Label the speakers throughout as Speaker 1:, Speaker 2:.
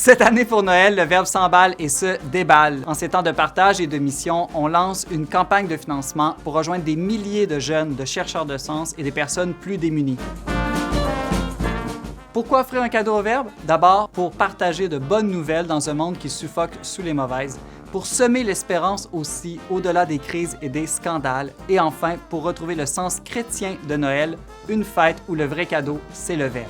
Speaker 1: Cette année pour Noël, le Verbe s'emballe et se déballe. En ces temps de partage et de mission, on lance une campagne de financement pour rejoindre des milliers de jeunes, de chercheurs de sens et des personnes plus démunies. Pourquoi offrir un cadeau au Verbe? D'abord, pour partager de bonnes nouvelles dans un monde qui suffoque sous les mauvaises, pour semer l'espérance aussi au-delà des crises et des scandales, et enfin, pour retrouver le sens chrétien de Noël, une fête où le vrai cadeau, c'est le Verbe.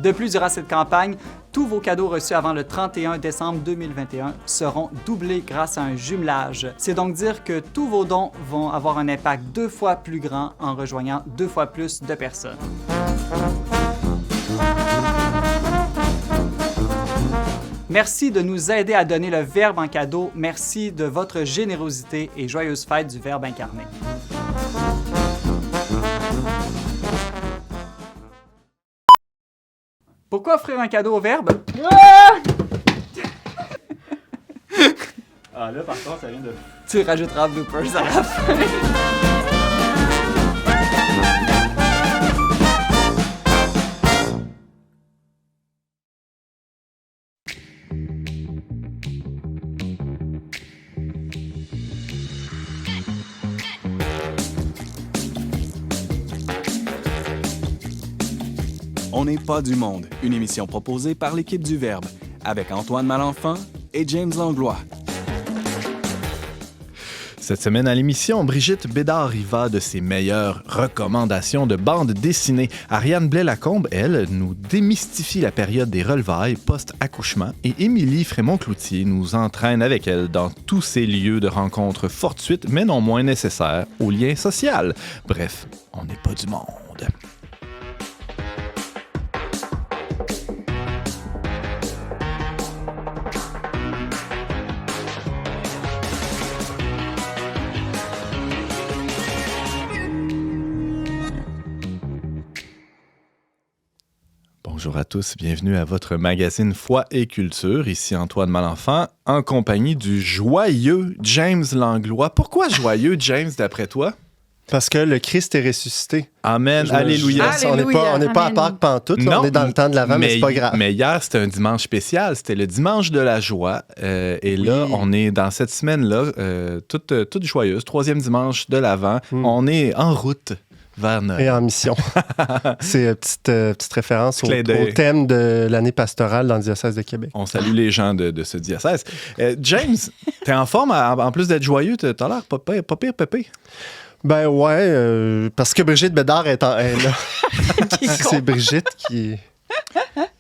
Speaker 1: De plus, durant cette campagne, tous vos cadeaux reçus avant le 31 décembre 2021 seront doublés grâce à un jumelage. C'est donc dire que tous vos dons vont avoir un impact 2 fois plus grand en rejoignant 2 fois plus de personnes. Merci de nous aider à donner le Verbe en cadeau. Merci de votre générosité et joyeuse fête du Verbe incarné. Pourquoi offrir un cadeau au Verbe?
Speaker 2: Ah là, par contre, ça vient de...
Speaker 1: Tu rajouteras bloopers à la fin.
Speaker 3: On n'est pas du monde, une émission proposée par l'équipe du Verbe, avec Antoine Malenfant et James Langlois.
Speaker 4: Cette semaine à l'émission, Brigitte Bédard y va de ses meilleures recommandations de bande dessinée. Ariane Blais-Lacombe, elle, nous démystifie la période des relevailles post-accouchement et Émilie Frémont-Cloutier nous entraîne avec elle dans tous ces lieux de rencontres fortuites mais non moins nécessaires au lien social. Bref, on n'est pas du monde. Bonjour à tous, bienvenue à votre magazine Foi et Culture. Ici Antoine Malenfant, en compagnie du joyeux James Langlois. Pourquoi joyeux, James, d'après toi?
Speaker 5: Parce que le Christ est ressuscité.
Speaker 4: Amen, alléluia.
Speaker 5: On n'est pas à Pâques pantoute, là, on est dans le temps de l'Avent, mais c'est pas grave.
Speaker 4: Mais hier, c'était un dimanche spécial, c'était le dimanche de la joie. Et là, on est dans cette semaine-là, toute joyeuse, 3e dimanche de l'Avent. On est en route vers Noël.
Speaker 5: Et en mission. C'est une petite référence au thème de l'année pastorale dans le diocèse de Québec.
Speaker 4: On salue les gens de ce diocèse. James, t'es en forme, en plus d'être joyeux, t'as l'air pas pire pépé.
Speaker 5: Ben ouais, parce que Brigitte Bédard est là. C'est Brigitte qui...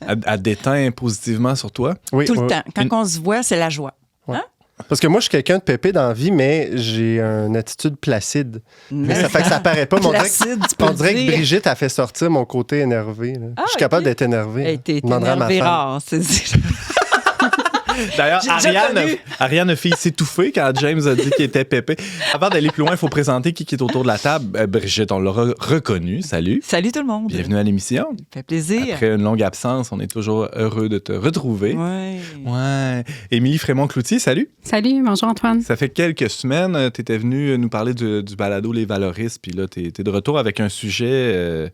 Speaker 4: Elle déteint positivement sur toi?
Speaker 5: Oui.
Speaker 6: Tout le temps. Quand on se voit, c'est la joie.
Speaker 5: Ouais.
Speaker 6: Hein?
Speaker 5: Parce que moi, je suis quelqu'un de pépé dans la vie, mais j'ai une attitude placide. Mais ça fait que ça paraît pas. On dirait que Brigitte a fait sortir mon côté énervé. Là. Je suis capable d'être énervé.
Speaker 6: T'es énervé rare, c'est
Speaker 4: D'ailleurs, Ariane a failli s'étouffer quand James a dit qu'il était pépé. Avant d'aller plus loin, il faut présenter qui est autour de la table. Brigitte, on l'aura reconnu. Salut.
Speaker 6: Salut tout le monde.
Speaker 4: Bienvenue à l'émission.
Speaker 6: Ça fait plaisir.
Speaker 4: Après une longue absence, on est toujours heureux de te retrouver. Ouais. Émilie Frémont-Cloutier, salut.
Speaker 7: Salut, bonjour Antoine.
Speaker 4: Ça fait quelques semaines, tu étais venue nous parler du balado Les Valoristes, puis là, tu es de retour avec un sujet...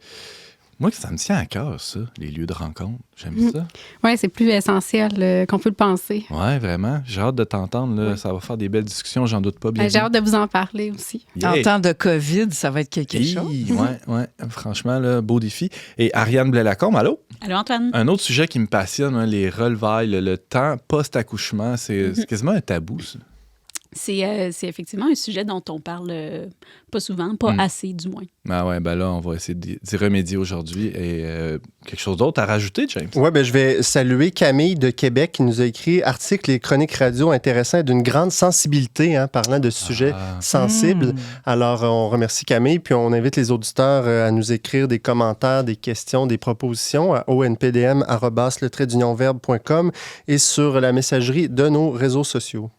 Speaker 4: Moi, ça me tient à cœur, ça, les lieux de rencontre. J'aime ça.
Speaker 7: Oui, c'est plus essentiel qu'on peut le penser.
Speaker 4: Oui, vraiment. J'ai hâte de t'entendre. Là. Oui. Ça va faire des belles discussions, j'en doute pas. Bien
Speaker 7: j'ai hâte de vous en parler aussi.
Speaker 6: Yeah. En temps de COVID, ça va être quelque chose.
Speaker 4: Oui. Franchement, là, beau défi. Et Ariane Blais-Lacombe, allô?
Speaker 7: Allô, Antoine.
Speaker 4: Un autre sujet qui me passionne, les relevailles, le temps post-accouchement, c'est quasiment un tabou, ça.
Speaker 7: C'est effectivement un sujet dont on parle pas souvent, pas assez du moins.
Speaker 4: Ah ouais, ben là, on va essayer d'y remédier aujourd'hui. Et quelque chose d'autre à rajouter, James?
Speaker 5: Oui, ben je vais saluer Camille de Québec qui nous a écrit articles et chroniques radio intéressants et d'une grande sensibilité, parlant de sujets sensibles. Alors, on remercie Camille, puis on invite les auditeurs à nous écrire des commentaires, des questions, des propositions à onpdm@le-verbe.com et sur la messagerie de nos réseaux sociaux.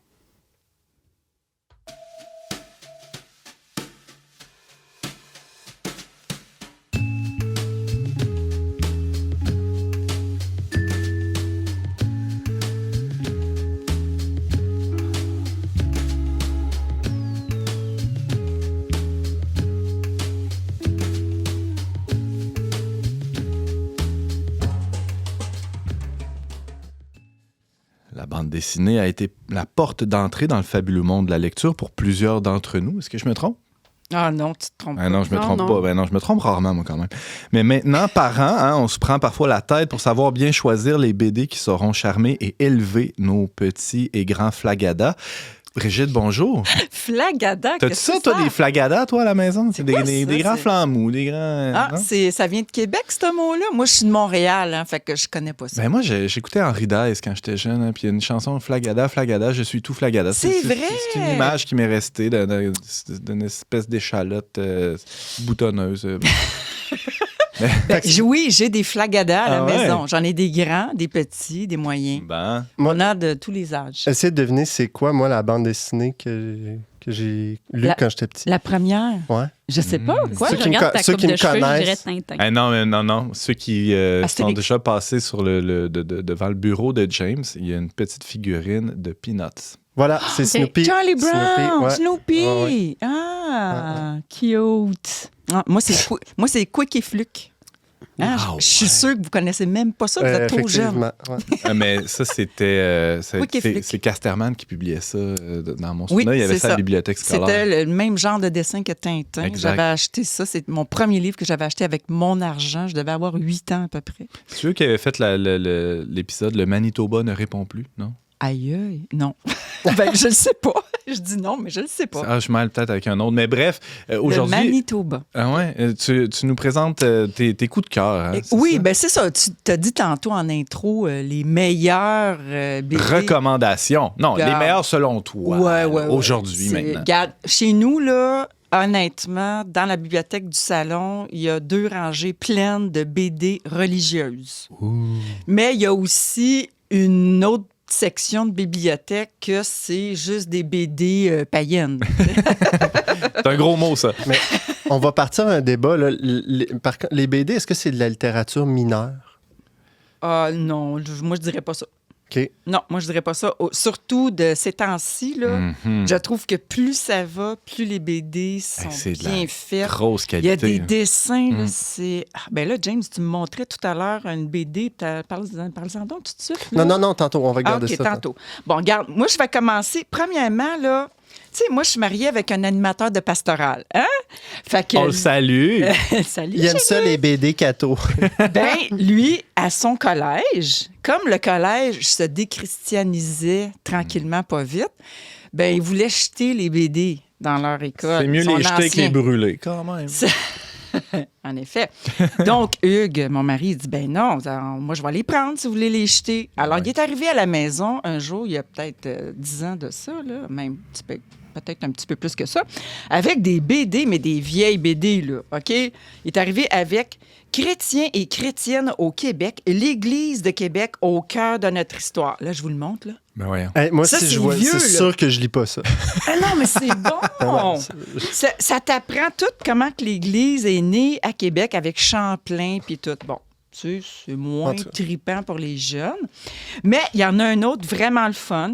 Speaker 4: bande dessinée a été la porte d'entrée dans le fabuleux monde de la lecture pour plusieurs d'entre nous. Est-ce que je me trompe?
Speaker 6: Ah non, tu te trompes pas.
Speaker 4: Ah non, je me trompe
Speaker 7: non.
Speaker 4: pas. Ben non, je me trompe rarement, moi, quand même. Mais maintenant, parents, on se prend parfois la tête pour savoir bien choisir les BD qui sauront charmer et élever nos petits et grands flagadas. Brigitte, bonjour.
Speaker 6: Flagada,
Speaker 4: T'as-tu
Speaker 6: qu'est-ce
Speaker 4: ça,
Speaker 6: que
Speaker 4: toi,
Speaker 6: c'est?
Speaker 4: des flagadas, toi, à la maison? C'est
Speaker 6: quoi,
Speaker 4: des
Speaker 6: ça?
Speaker 4: grands
Speaker 6: C'est-
Speaker 4: flammes des grands...
Speaker 6: Ah,
Speaker 4: non?
Speaker 6: ça vient de Québec, ce mot-là? Moi, je suis de Montréal, fait que je connais pas ça.
Speaker 4: Ben moi, j'écoutais Henri Dess quand j'étais jeune, hein, puis il y a une chanson Flagada, Flagada, je suis tout Flagada.
Speaker 6: C'est vrai!
Speaker 4: C'est une image qui m'est restée d'une espèce d'échalote boutonneuse.
Speaker 6: Oui, j'ai des flagadas à la
Speaker 4: Ah ouais?
Speaker 6: maison. J'en ai des grands, des petits, des moyens.
Speaker 4: Ben,
Speaker 6: On a de tous les âges.
Speaker 5: Essayez de deviner c'est quoi, moi, la bande dessinée que j'ai lue
Speaker 6: La-
Speaker 5: quand j'étais petit.
Speaker 6: La première,
Speaker 5: Ouais.
Speaker 6: je sais pas. Quoi?
Speaker 5: Ceux
Speaker 7: Je
Speaker 5: qui me
Speaker 7: regarde
Speaker 5: co-
Speaker 7: ta
Speaker 5: ceux
Speaker 7: coupe
Speaker 5: qui
Speaker 7: de
Speaker 5: me
Speaker 7: cheveux, je dirais
Speaker 5: connaissent.
Speaker 7: Tintin.
Speaker 4: non. Ceux qui sont
Speaker 6: Astérix.
Speaker 4: déjà passés sur devant le bureau de James, il y a une petite figurine de Peanuts.
Speaker 5: Voilà, c'est
Speaker 7: Ok.
Speaker 5: Snoopy.
Speaker 6: Charlie Brown!
Speaker 5: ouais.
Speaker 6: Snoopy!
Speaker 5: Ouais, ouais.
Speaker 6: Ah, cute! Ah, moi, c'est Quick et Fluke. Ah,
Speaker 4: Ah,
Speaker 6: je suis
Speaker 4: ouais.
Speaker 6: sûre que vous connaissez même pas ça, vous êtes trop jeune.
Speaker 5: Effectivement, ouais.
Speaker 4: Mais ça, c'était...
Speaker 6: Quick et Fluke.
Speaker 4: c'est Casterman qui publiait ça dans mon
Speaker 6: Oui,
Speaker 4: souvenir. Il y avait
Speaker 6: c'est
Speaker 4: ça à la
Speaker 6: ça.
Speaker 4: bibliothèque scolaire.
Speaker 6: C'était le même genre de dessin que Tintin.
Speaker 4: Exact.
Speaker 6: J'avais acheté ça. C'est mon premier livre que j'avais acheté avec mon argent. Je devais avoir 8 ans à peu près.
Speaker 4: C'est eux qui avaient fait l'épisode « Le Manitoba ne répond plus », non?
Speaker 6: Aïe, aïe, non. Ben, je le sais pas. Je dis non, mais je le sais pas.
Speaker 4: Ah, je mêle peut-être avec un autre. Mais bref,
Speaker 6: Le
Speaker 4: aujourd'hui...
Speaker 6: Manitoba.
Speaker 4: Ah ouais, tu nous présentes tes coups de cœur. Hein, c'est
Speaker 6: Oui,
Speaker 4: ça?
Speaker 6: ben c'est ça. Tu t'as dit tantôt en intro les meilleurs BD.
Speaker 4: Recommandations. Non,
Speaker 6: Regarde.
Speaker 4: les meilleurs selon toi.
Speaker 6: Ouais.
Speaker 4: Aujourd'hui,
Speaker 6: C'est-
Speaker 4: maintenant.
Speaker 6: Regarde, chez nous, là, honnêtement, dans la bibliothèque du salon, il y a 2 rangées pleines de BD religieuses. Mais il y a aussi une autre section de bibliothèque que c'est juste des BD païennes.
Speaker 4: C'est un gros mot, ça.
Speaker 5: Mais on va partir à un débat. Là. Par contre, les BD, est-ce que c'est de la littérature mineure?
Speaker 6: Ah non, moi, je dirais pas ça.
Speaker 5: OK.
Speaker 6: Non, moi, je dirais pas ça. Surtout de ces temps-ci, là,
Speaker 4: Mhm.
Speaker 6: je trouve que plus ça va, plus les BD sont
Speaker 4: c'est de
Speaker 6: bien
Speaker 4: la
Speaker 6: faites.
Speaker 4: Grosse
Speaker 6: Il y a
Speaker 4: qualité.
Speaker 6: des dessins, là,
Speaker 4: Mm.
Speaker 6: c'est... Ah, ben là, James, tu me montrais tout à l'heure une BD. Parle-en donc tout de suite. là.
Speaker 5: Non, tantôt, on va garder
Speaker 6: OK,
Speaker 5: ça.
Speaker 6: tantôt. Bon, regarde, moi, je vais commencer. Premièrement, là, tu sais, moi, je suis mariée avec un animateur de pastoral. Hein? Fait que...
Speaker 4: On le salue.
Speaker 6: Salut,
Speaker 5: Il aime ça, les BD cathos.
Speaker 6: Ben, lui, à son collège, comme le collège se déchristianisait tranquillement, pas vite, ben, il voulait jeter les BD dans leur école.
Speaker 4: C'est mieux
Speaker 6: Son
Speaker 4: les jeter que
Speaker 6: ancien.
Speaker 4: les brûler, quand même.
Speaker 6: En effet. Donc, Hugues, mon mari, il dit, ben non, moi, je vais les prendre si vous voulez les jeter. Alors, il est arrivé à la maison un jour, il y a peut-être 10 ans de ça, là, même peut-être un petit peu plus que ça, avec des BD, mais des vieilles BD, là, OK? Il est arrivé avec Chrétiens et chrétiennes au Québec, l'Église de Québec au cœur de notre histoire. Là, je vous le montre, là.
Speaker 4: Ben voyons.
Speaker 5: Hey, moi,
Speaker 6: Ça,
Speaker 5: si
Speaker 6: c'est
Speaker 5: je vois,
Speaker 6: vieux,
Speaker 5: c'est
Speaker 6: là.
Speaker 5: sûr que je lis pas ça.
Speaker 6: Ah non, mais c'est bon! Ça t'apprend tout comment que l'Église est née à Québec avec Champlain puis tout. Bon, tu sais, c'est moins
Speaker 5: En tout cas.
Speaker 6: trippant pour les jeunes. Mais il y en a un autre vraiment le fun.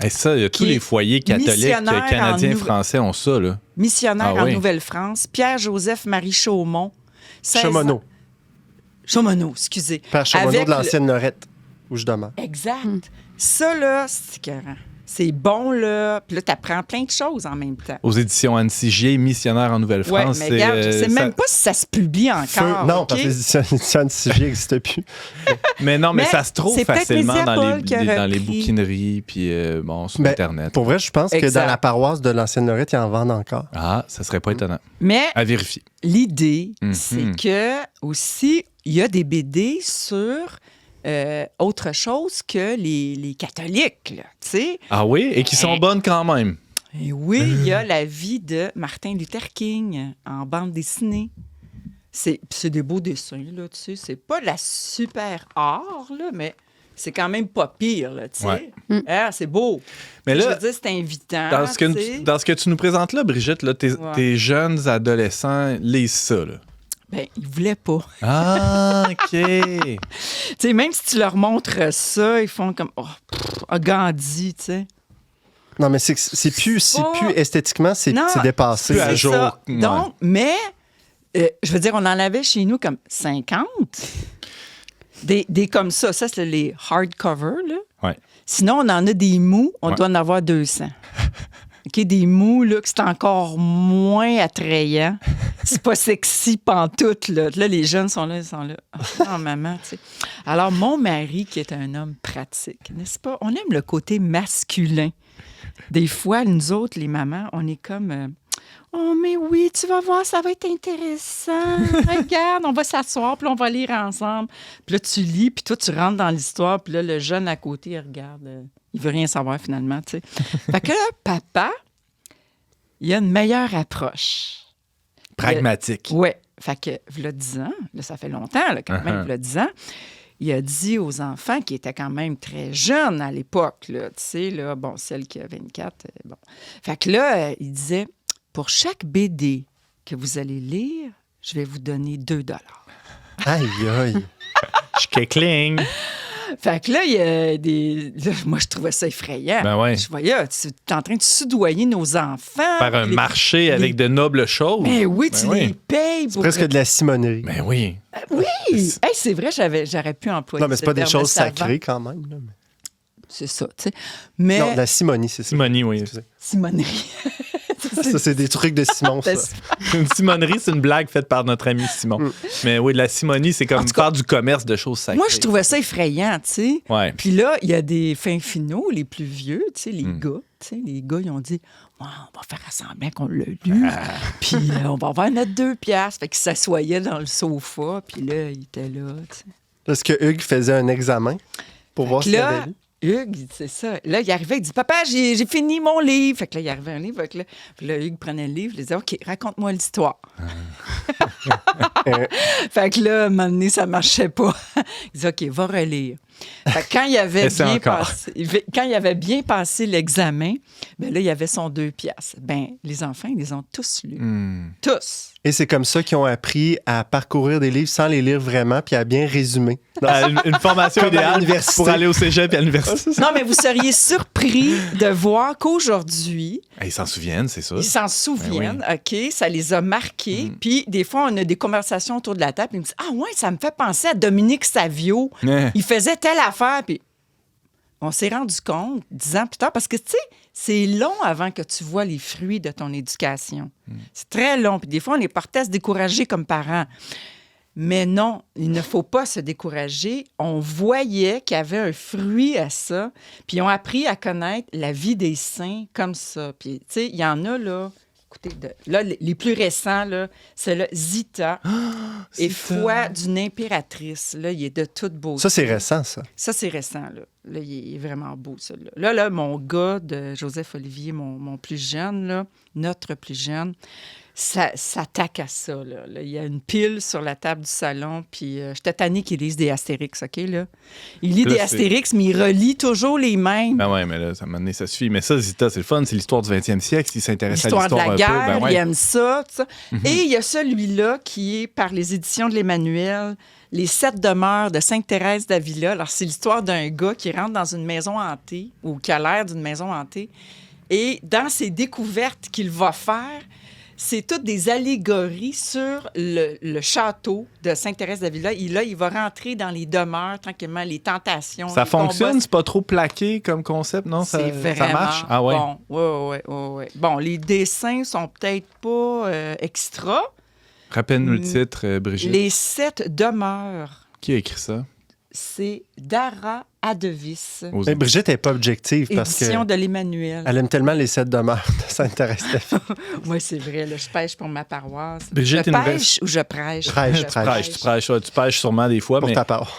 Speaker 4: Hey, ça, il y a tous
Speaker 6: Qui est
Speaker 4: les foyers catholiques
Speaker 6: missionnaire
Speaker 4: canadiens,
Speaker 6: en
Speaker 4: français ont ça, là.
Speaker 6: Missionnaire
Speaker 4: Ah
Speaker 6: en
Speaker 4: oui.
Speaker 6: Nouvelle-France, Pierre-Joseph-Marie Chaumont. 16
Speaker 5: Chamonix.
Speaker 6: Chaumonot, excusez.
Speaker 5: Père Chamonix
Speaker 6: Avec
Speaker 5: de l'ancienne Lorette, où je demeure.
Speaker 6: Exact. Ça, là, c'est écœurant. C'est bon, là. Puis là, t'apprends plein de choses en même temps.
Speaker 4: Aux éditions Anne Sigier, missionnaire en
Speaker 6: Oui,
Speaker 4: Nouvelle-France.
Speaker 6: mais regarde, je sais
Speaker 4: ça-
Speaker 6: même pas si ça se publie encore.
Speaker 5: Non,
Speaker 6: OK?
Speaker 5: parce que les éditions de CG n'existent plus.
Speaker 4: Mais non, mais
Speaker 6: Mais
Speaker 4: ça se trouve
Speaker 6: c'est peut-être
Speaker 4: facilement
Speaker 6: Mésia
Speaker 4: dans
Speaker 6: Paul qui a
Speaker 4: dans les
Speaker 6: repris.
Speaker 4: bouquineries, puis bon, sur
Speaker 5: Ben,
Speaker 4: Internet.
Speaker 5: Pour vrai, je pense que
Speaker 6: Exact.
Speaker 5: dans la paroisse de l'ancienne Lorette, ils en vendent encore.
Speaker 4: Ah, ça serait pas étonnant.
Speaker 6: Mais
Speaker 4: À vérifier.
Speaker 6: l'idée,
Speaker 4: Mhm.
Speaker 6: c'est que aussi, il y a des BD sur autre chose que les catholiques, là, tu sais.
Speaker 4: Ah oui? Et qui sont bonnes quand même.
Speaker 6: Et oui, il y a la vie de Martin Luther King en bande dessinée. C'est des beaux dessins, là, tu sais. C'est pas de la super art, là, mais c'est quand même pas pire, là, tu sais.
Speaker 4: Ouais.
Speaker 6: Ah, c'est beau.
Speaker 4: Mais
Speaker 6: Je
Speaker 4: là,
Speaker 6: veux dire, c'est invitant,
Speaker 4: dans ce,
Speaker 6: tu sais.
Speaker 4: dans ce que tu nous présentes là, Brigitte, là, tes,
Speaker 6: Ouais.
Speaker 4: tes jeunes adolescents lisent ça, là.
Speaker 6: Ben, ils voulaient pas.
Speaker 4: Ah, OK.
Speaker 6: Tu sais, même si tu leur montres ça, ils font comme Gandhi, tu sais.
Speaker 5: Non, mais c'est plus esthétiquement, c'est
Speaker 6: Non,
Speaker 5: dépassé.
Speaker 4: plus à
Speaker 6: C'est
Speaker 4: jour.
Speaker 6: ça.
Speaker 4: Ouais.
Speaker 6: Donc, mais, je veux dire, on en avait chez nous comme 50. Des comme ça. Ça, c'est les hardcover, là.
Speaker 4: Ouais.
Speaker 6: Sinon, on en a des mous, on
Speaker 4: Ouais.
Speaker 6: doit en avoir 200. OK, des mous, là, que c'est encore moins attrayant. C'est pas sexy pantoute, là. Là, les jeunes sont là, ils sont là. Oh, maman, tu sais. Alors, mon mari, qui est un homme pratique, n'est-ce pas? On aime le côté masculin. Des fois, nous autres, les mamans, on est comme... oh, mais oui, tu vas voir, ça va être intéressant. Regarde, on va s'asseoir, puis on va lire ensemble. Puis là, tu lis, puis toi, tu rentres dans l'histoire, puis là, le jeune à côté, il regarde. Il veut rien savoir, finalement, tu sais. Fait que là, papa, il a une meilleure approche.
Speaker 4: Pragmatique.
Speaker 6: Oui. Fait que, v'là 10 ans, là, ça fait longtemps, là, quand même, v'là 10 ans, il a dit aux enfants qui étaient quand même très jeunes à l'époque, là, tu sais, là, bon, celle qui a 24, bon. Fait que là, il disait, pour chaque BD que vous allez lire, je vais vous donner 2 $.
Speaker 5: Aïe, aïe.
Speaker 4: Schkeckling.
Speaker 6: Fait que là, il y a des... là, moi, je trouvais ça effrayant.
Speaker 4: Ben ouais.
Speaker 6: Je voyais, tu es en train de soudoyer nos enfants.
Speaker 4: Faire un marché avec de nobles choses.
Speaker 6: Mais oui,
Speaker 4: Ben
Speaker 6: tu
Speaker 4: oui.
Speaker 6: les payes pour...
Speaker 5: Presque de la simonerie.
Speaker 4: Ben oui.
Speaker 6: Oui! Hey, c'est vrai, j'aurais pu employer
Speaker 5: Non, mais c'est
Speaker 6: ce
Speaker 5: pas des
Speaker 6: terme
Speaker 5: choses
Speaker 6: savant.
Speaker 5: sacrées quand même. Là, mais-
Speaker 6: C'est ça, tu sais. Mais...
Speaker 5: Non, la simonie, c'est ça.
Speaker 4: Simonie, oui.
Speaker 5: Excusez.
Speaker 6: Simonerie.
Speaker 5: Ça, c'est des trucs de Simon, ça.
Speaker 4: Une simonerie, c'est une blague faite par notre ami Simon. Mais oui, de la simonie, c'est comme
Speaker 6: En tout cas,
Speaker 4: faire du commerce de choses sacrées.
Speaker 6: Moi, je trouvais ça effrayant, tu sais.
Speaker 4: Ouais.
Speaker 6: Puis là, il y a des fins finaux, les plus vieux, tu sais, les gars. Tu sais, les gars, ils ont dit, wow, on va faire semblant qu'on l'a lu. Puis on va avoir notre 2 piastres. Fait qu'ils s'assoyaient dans le sofa. Puis là, il était là, tu sais.
Speaker 5: Est-ce que Hugues faisait un examen pour voir
Speaker 6: Fait
Speaker 5: s'il
Speaker 6: que
Speaker 5: avait
Speaker 6: là,
Speaker 5: lu?
Speaker 6: Hugues, c'est ça. Là, il arrivait, il dit, papa, j'ai fini mon livre. Fait que là, il arrivait un livre. Fait que là, puis là, Hugues prenait le livre, il disait, OK, raconte-moi l'histoire. Fait que là, à un moment donné, ça marchait pas. Il disait, OK, va relire. Fait que quand il avait
Speaker 4: Essaie
Speaker 6: bien
Speaker 4: encore.
Speaker 6: passé, quand il avait bien passé l'examen, ben là, il y avait son 2 piastres. Ben, les enfants, ils les ont tous lus. Tous.
Speaker 5: Et c'est comme ça qu'ils ont appris à parcourir des livres sans les lire vraiment puis à bien résumer.
Speaker 4: Une formation
Speaker 5: Comme à
Speaker 4: idéale
Speaker 5: l'université.
Speaker 4: pour aller au cégep et à l'université.
Speaker 6: Non, mais vous seriez surpris de voir qu'aujourd'hui,
Speaker 4: Ils s'en souviennent, c'est ça.
Speaker 6: ils s'en souviennent, OK? Ça les a marqués. Puis, des fois, on a des conversations autour de la table. Ils me disent, ah ouais, ça me fait penser à Dominique Savio.
Speaker 4: Ouais.
Speaker 6: Il faisait telle affaire. Puis, on s'est rendu compte 10 ans plus tard, parce que, tu sais, c'est long avant que tu vois les fruits de ton éducation. C'est très long. Puis, des fois, on est porté à se décourager comme parents. Mais non, il ne faut pas se décourager. On voyait qu'il y avait un fruit à ça. Puis ils ont appris à connaître la vie des saints comme ça. Puis, tu sais, il y en a, là... Écoutez, là, les plus récents, là, c'est là, Zita et foi d'une impératrice. Là, il est de toute beauté.
Speaker 5: Ça, c'est récent, ça.
Speaker 6: Ça, c'est récent, là. Là, il est vraiment beau, celui-là. Là, mon gars de Joseph Olivier, mon plus jeune, là, notre plus jeune, ça s'attaque à ça, là. Là, il y a une pile sur la table du salon, puis j'étais tannée qu'il lise des Astérix, OK, là? Il lit
Speaker 4: Là,
Speaker 6: des
Speaker 4: c'est-
Speaker 6: Astérix, mais il relit toujours les mêmes.
Speaker 4: Ben ouais, mais là, ça m'a donné, ça suffit. Mais ça, Zita, c'est le fun, c'est l'histoire du 20e siècle. S'il s'intéresse à
Speaker 6: L'histoire
Speaker 4: l'histoire
Speaker 6: de la
Speaker 4: un
Speaker 6: guerre,
Speaker 4: peu, ben ouais.
Speaker 6: il aime ça, tout ça. Et il y a celui-là qui est par les éditions de l'Emmanuel, Les 7 demeures de Sainte-Thérèse d'Avila. Alors, c'est l'histoire d'un gars qui rentre dans une maison hantée, ou qui a l'air d'une maison hantée. Et dans ses découvertes qu'il va faire, c'est toutes des allégories sur le château de Sainte-Thérèse d'Avila. Et là, il va rentrer dans les demeures, tranquillement, les tentations.
Speaker 4: Ça
Speaker 6: les
Speaker 4: fonctionne,
Speaker 6: combats.
Speaker 4: c'est pas trop plaqué comme concept, non? Ça,
Speaker 6: C'est vraiment
Speaker 4: ça marche? Ah ouais.
Speaker 6: bon. Oui. Bon, les dessins sont peut-être pas extra.
Speaker 4: Rappelle-nous le titre, Brigitte.
Speaker 6: Les 7 demeures,
Speaker 4: Qui a écrit ça?
Speaker 6: c'est Dara Adevis,
Speaker 4: Aux-
Speaker 5: Mais Brigitte n'est pas objective parce
Speaker 6: édition
Speaker 5: qu'elle
Speaker 6: de l'Emmanuel.
Speaker 5: aime tellement les 7 demeures de Sainte-Thérèse.
Speaker 6: Oui, c'est vrai, là, je pêche pour ma paroisse.
Speaker 4: Brigitte,
Speaker 6: je
Speaker 4: il nous
Speaker 6: pêche ou je prêche?
Speaker 5: Prêche,
Speaker 6: Je
Speaker 5: prêche.
Speaker 4: Tu prêches, ouais, tu pêches sûrement des fois,
Speaker 5: Pour
Speaker 4: mais
Speaker 5: ta part.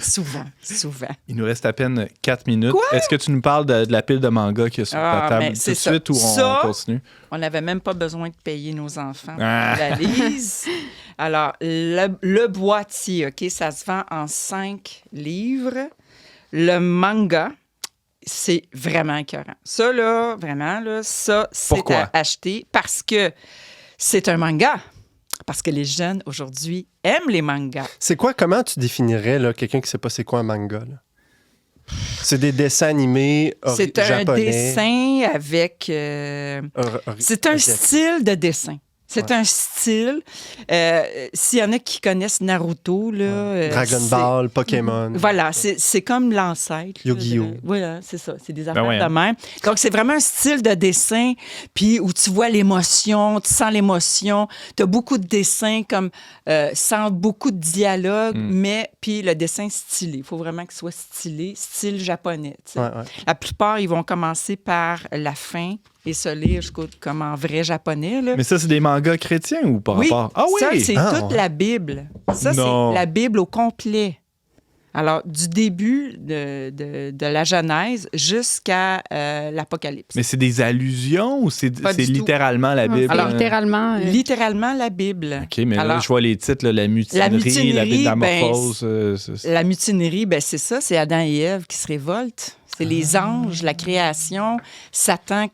Speaker 6: Souvent.
Speaker 4: il nous reste à peine 4 minutes.
Speaker 6: Quoi?
Speaker 4: Est-ce que tu nous parles de la pile de manga qu'il y a sur
Speaker 6: Ah,
Speaker 4: ta table
Speaker 6: ben,
Speaker 4: tout de
Speaker 6: c'est ça.
Speaker 4: suite ou
Speaker 6: Ça,
Speaker 4: on continue?
Speaker 6: On n'avait même pas besoin de payer nos enfants pour
Speaker 4: Ah.
Speaker 6: la lise. Alors, le boîtier, OK, ça se vend en 5 livres. Le manga, c'est vraiment écœurant. Ça, là, vraiment, là, ça, c'est
Speaker 4: Pourquoi?
Speaker 6: à acheter parce que c'est un manga. Parce que les jeunes, aujourd'hui, aiment les mangas.
Speaker 5: C'est quoi, comment tu définirais là, quelqu'un qui ne sait pas c'est quoi un manga? Là? C'est des dessins animés
Speaker 6: C'est un
Speaker 5: japonais.
Speaker 6: dessin avec... c'est un
Speaker 5: Ok.
Speaker 6: style de dessin. C'est un style. S'il y en a qui connaissent Naruto, là,
Speaker 5: Dragon Ball, Pokémon.
Speaker 6: Voilà, c'est comme l'ancêtre.
Speaker 5: Yu-Gi-Oh!
Speaker 6: Voilà, c'est ça. C'est des affaires de même. Donc, c'est vraiment un style de dessin, puis où tu vois l'émotion, tu sens l'émotion. Tu as beaucoup de dessins comme sans beaucoup de dialogue, mais puis le dessin stylé. Il faut vraiment qu'il soit stylé, style japonais. La plupart, ils vont commencer par la fin et se lire comme en vrai japonais. Là.
Speaker 4: Mais ça, c'est des mangas chrétiens ou par rapport? Ah oui!
Speaker 6: Ça, c'est toute la Bible. Ça, c'est la Bible au complet. Alors, du début de la Genèse jusqu'à l'Apocalypse.
Speaker 4: Mais c'est des allusions ou c'est littéralement la Bible?
Speaker 7: Alors, littéralement...
Speaker 6: Littéralement la Bible.
Speaker 4: OK, mais là, je vois les titres, là, la mutinerie, la métamorphose.
Speaker 6: La mutinerie, c'est ça, c'est Adam et Ève qui se révoltent. C'est les anges, la création, Satan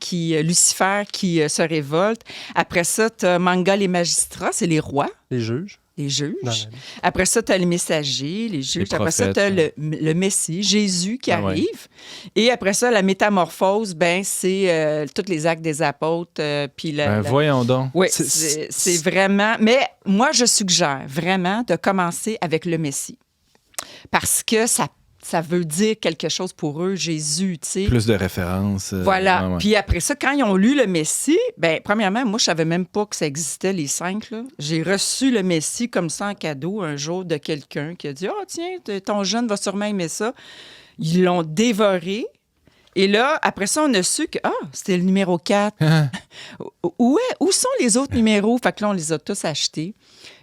Speaker 6: Lucifer qui se révolte. Après ça, tu as Manga, les magistrats, c'est les rois.
Speaker 5: Les juges.
Speaker 6: Les juges. Après ça, tu as les messagers, les juges.
Speaker 4: Les
Speaker 6: après ça, tu as le Messie, Jésus qui arrive. Ouais. Et après ça, la métamorphose, c'est tous les actes des apôtres. Puis
Speaker 4: voyons donc.
Speaker 6: Oui, c'est vraiment... Mais moi, je suggère vraiment de commencer avec le Messie. Parce que ça veut dire quelque chose pour eux, Jésus, tu sais.
Speaker 4: Plus de références.
Speaker 6: Voilà. Puis après ça, quand ils ont lu le Messie, premièrement, moi, je savais même pas que ça existait, les 5, là. J'ai reçu le Messie comme ça en cadeau un jour de quelqu'un qui a dit « Ah, tiens, ton jeune va sûrement aimer ça. » Ils l'ont dévoré. Et là, après ça, on a su que, c'était le numéro 4. Où sont les autres numéros? Fait que là, on les a tous achetés.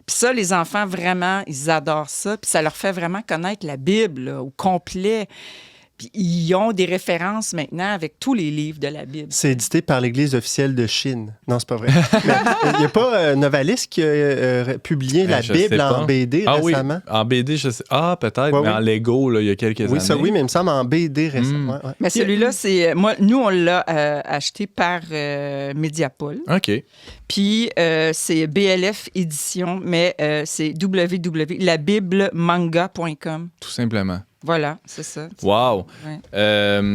Speaker 6: Puis ça, les enfants, vraiment, ils adorent ça. Puis ça leur fait vraiment connaître la Bible là, au complet. Puis ils ont des références maintenant avec tous les livres de la Bible.
Speaker 5: C'est édité par l'Église officielle de Chine. Non, c'est pas vrai. Il n'y a pas Novalis qui a publié la Bible en BD récemment?
Speaker 4: Oui, en BD, je sais. Ah, peut-être, mais en Lego, là, il y a quelques années.
Speaker 5: Ça, oui, mais il me semble en BD récemment. Ouais.
Speaker 6: Mais celui-là, c'est... Nous, on l'a acheté par Mediapol.
Speaker 4: OK.
Speaker 6: Puis c'est BLF Édition, mais c'est www.labiblemanga.com.
Speaker 4: Tout simplement.
Speaker 6: Voilà, c'est ça.
Speaker 4: Wow!
Speaker 6: Ouais.